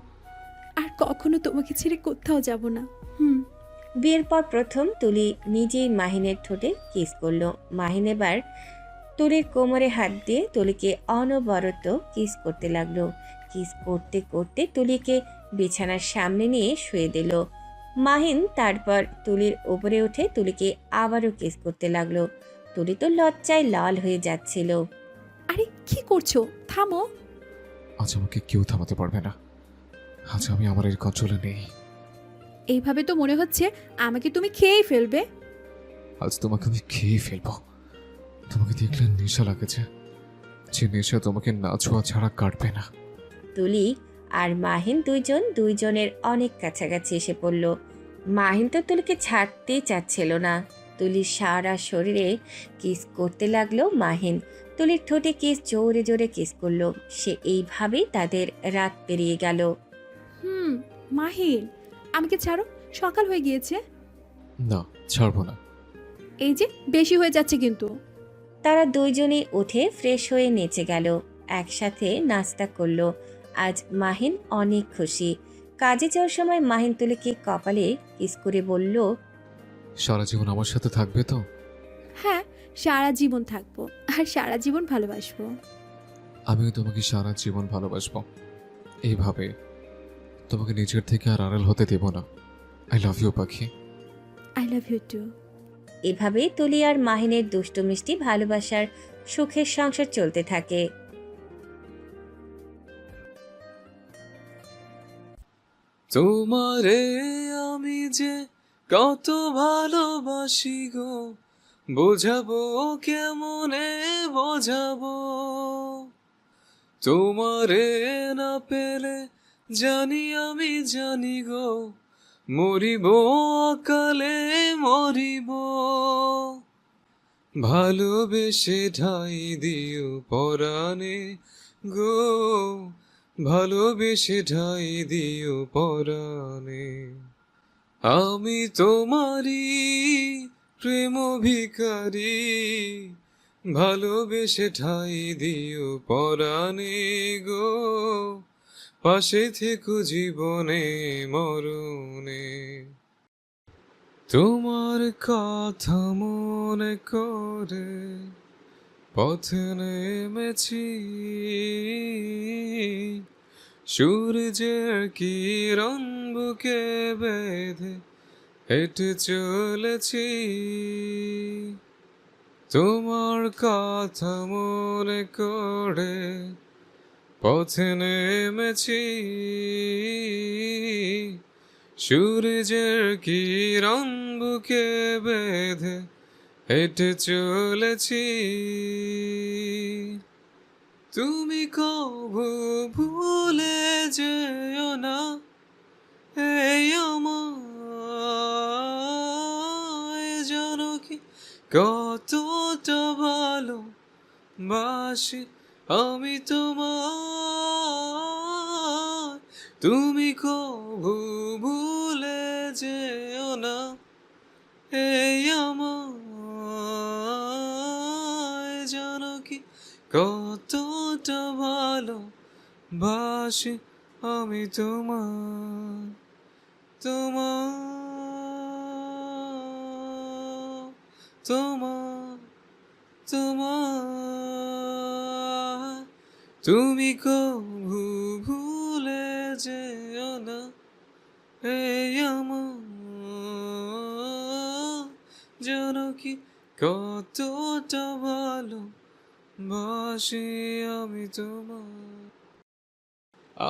আর কখনো তোমাকে ছেড়ে কোথাও যাব না। হুম। বিয়ের পর প্রথম তুলি নিজেই মাহিনের ঠোঁটে কিস করলো। মাহিন এবার তুলির কোমরে হাত দিয়ে তুলিকে অনবরত কিস করতে লাগলো। কিস করতে করতে তুলিকে বিছানার সামনে নিয়ে শুয়ে দিল। মাহিন তারপর তুলির উপরে উঠে তুলিকে আবারও কিস করতে লাগলো। তুলি তো লজ্জায় লাল হয়ে যাচ্ছিল। আরে কি করছো? থামো। আজ আমাকে কেউ থামাতে পারবে না। আজ আমি আমার এই কন্ট্রোলে নেই। এইভাবে তো মনে হচ্ছে আমাকে তুমি খেয়েই ফেলবে। আজ তোমাকে আমি খেয়ে ফেলবো। তোমাকে দেখলে নেশা লাগেছে, যে নেশা তোমাকে না ছোঁয়া ছাড়া কাটবে না। তুলি আর মাহিন দুইজনের অনেক কাছাকাছি এসে পড়ল। মাহিন তো তুলিকে ছাড়তেই চাচ্ছিল না। তুলির সারা শরীরে কিস করতে লাগলো মাহিন। তুলির ঠোঁটে কিস জোরে জোরে কিস করলো। সে এইভাবেই তাদের রাত পেরিয়ে গেল। মাহিন, আমাকে ছাড়ো, সকাল হয়ে গিয়েছে। না, ছাড়বো না। এই যে বেশি হয়ে যাচ্ছে কিন্তু। তারা দুইজনই উঠে ফ্রেশ হয়ে নেচে গেল, একসাথে নাস্তা করলো। আজ মাহিন অনেক খুশি। কাজে যাওয়ার সময় মাহিন তুলিকে কপালে কিস করে বলল, সারা জীবন আমার সাথে থাকবে তো? হ্যাঁ, সারা জীবন থাকবো আর সারা জীবন ভালোবাসবো। আমিও তোমাকে সারা জীবন ভালোবাসবো। এইভাবে তোমাকে নিজের থেকে আর আড়াল হতে দেব না। আই লাভ ইউ পাখি। I love you too. এভাবেই তুলি আর মাহিনের দুষ্টু মিষ্টি ভালোবাসার সুখের সংসার চলতে থাকে। তোমারে আমি যে কত ভালোবাসি গো, বোঝাবো কেমনে বোঝাবো। তোমারে না পেলে জানি গো, মরিব অকালে মরিব। ভালোবেসে ঠাই দিও পরাণে গো, ভালোবেসে ঠাই দিও পরাণে। আমি তোমারই প্রেম ভিখারি, ভালোবেসে ঠাই দিও পরাণে গো, পাশে থেকো জীবনে মরণে। তোমার কথা মনে করে পথে নেমেছি, সূর্যের কিরণ বুকে বেঁধে হেঁটে চলেছি। তোমার কথা মনে করে পথে নেমেছি, সূর্যের কিরণ বুকে বেঁধে হেঁটে চলেছি। তুমি কবু ভুলে যেও না এই আমায়, জানো কি কতটা ভালোবাসি আমি তোমায়। তুমি কবু ভুলে যেও না এই আমায়, জানো কি কতটা ভালোবাসি আমি তোমায়। তোমায় তোমায় তোমায়, তুমি কবু ভুলে যেও না এই আমায়, জানো কি কতটা ভালোবাসি আমি তোমায়।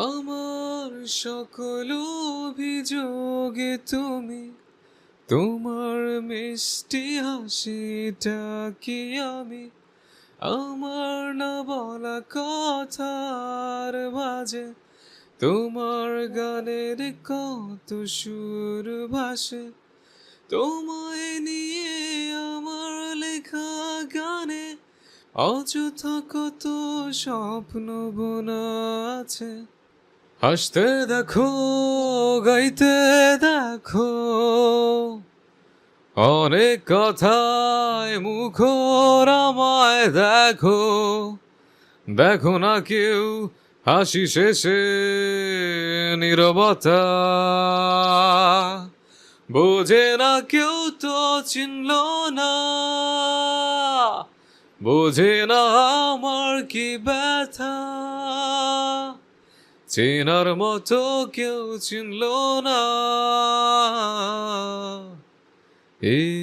আমার সকল অভিযোগে তুমি, তোমার মিষ্টি হাসিটা কি আমি, আমার না বলা কথার বাজে তোমার গানের কত সুর ভাসে। তোমায় নিয়ে আমার লেখা গানে অযথা কত স্বপ্ন বোনা আছে। হাসতে দেখো, গাইতে দেখো, অনেক কথায় মুখর আমায় দেখো। দেখো না কেউ হাসি শেষে নীরবতা, বোঝে না কেউ তো চিনল না, বোঝে না আমার কি ব্যথা, চেনার মতো কেউ চিনল না এই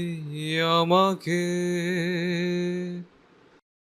আমাকে।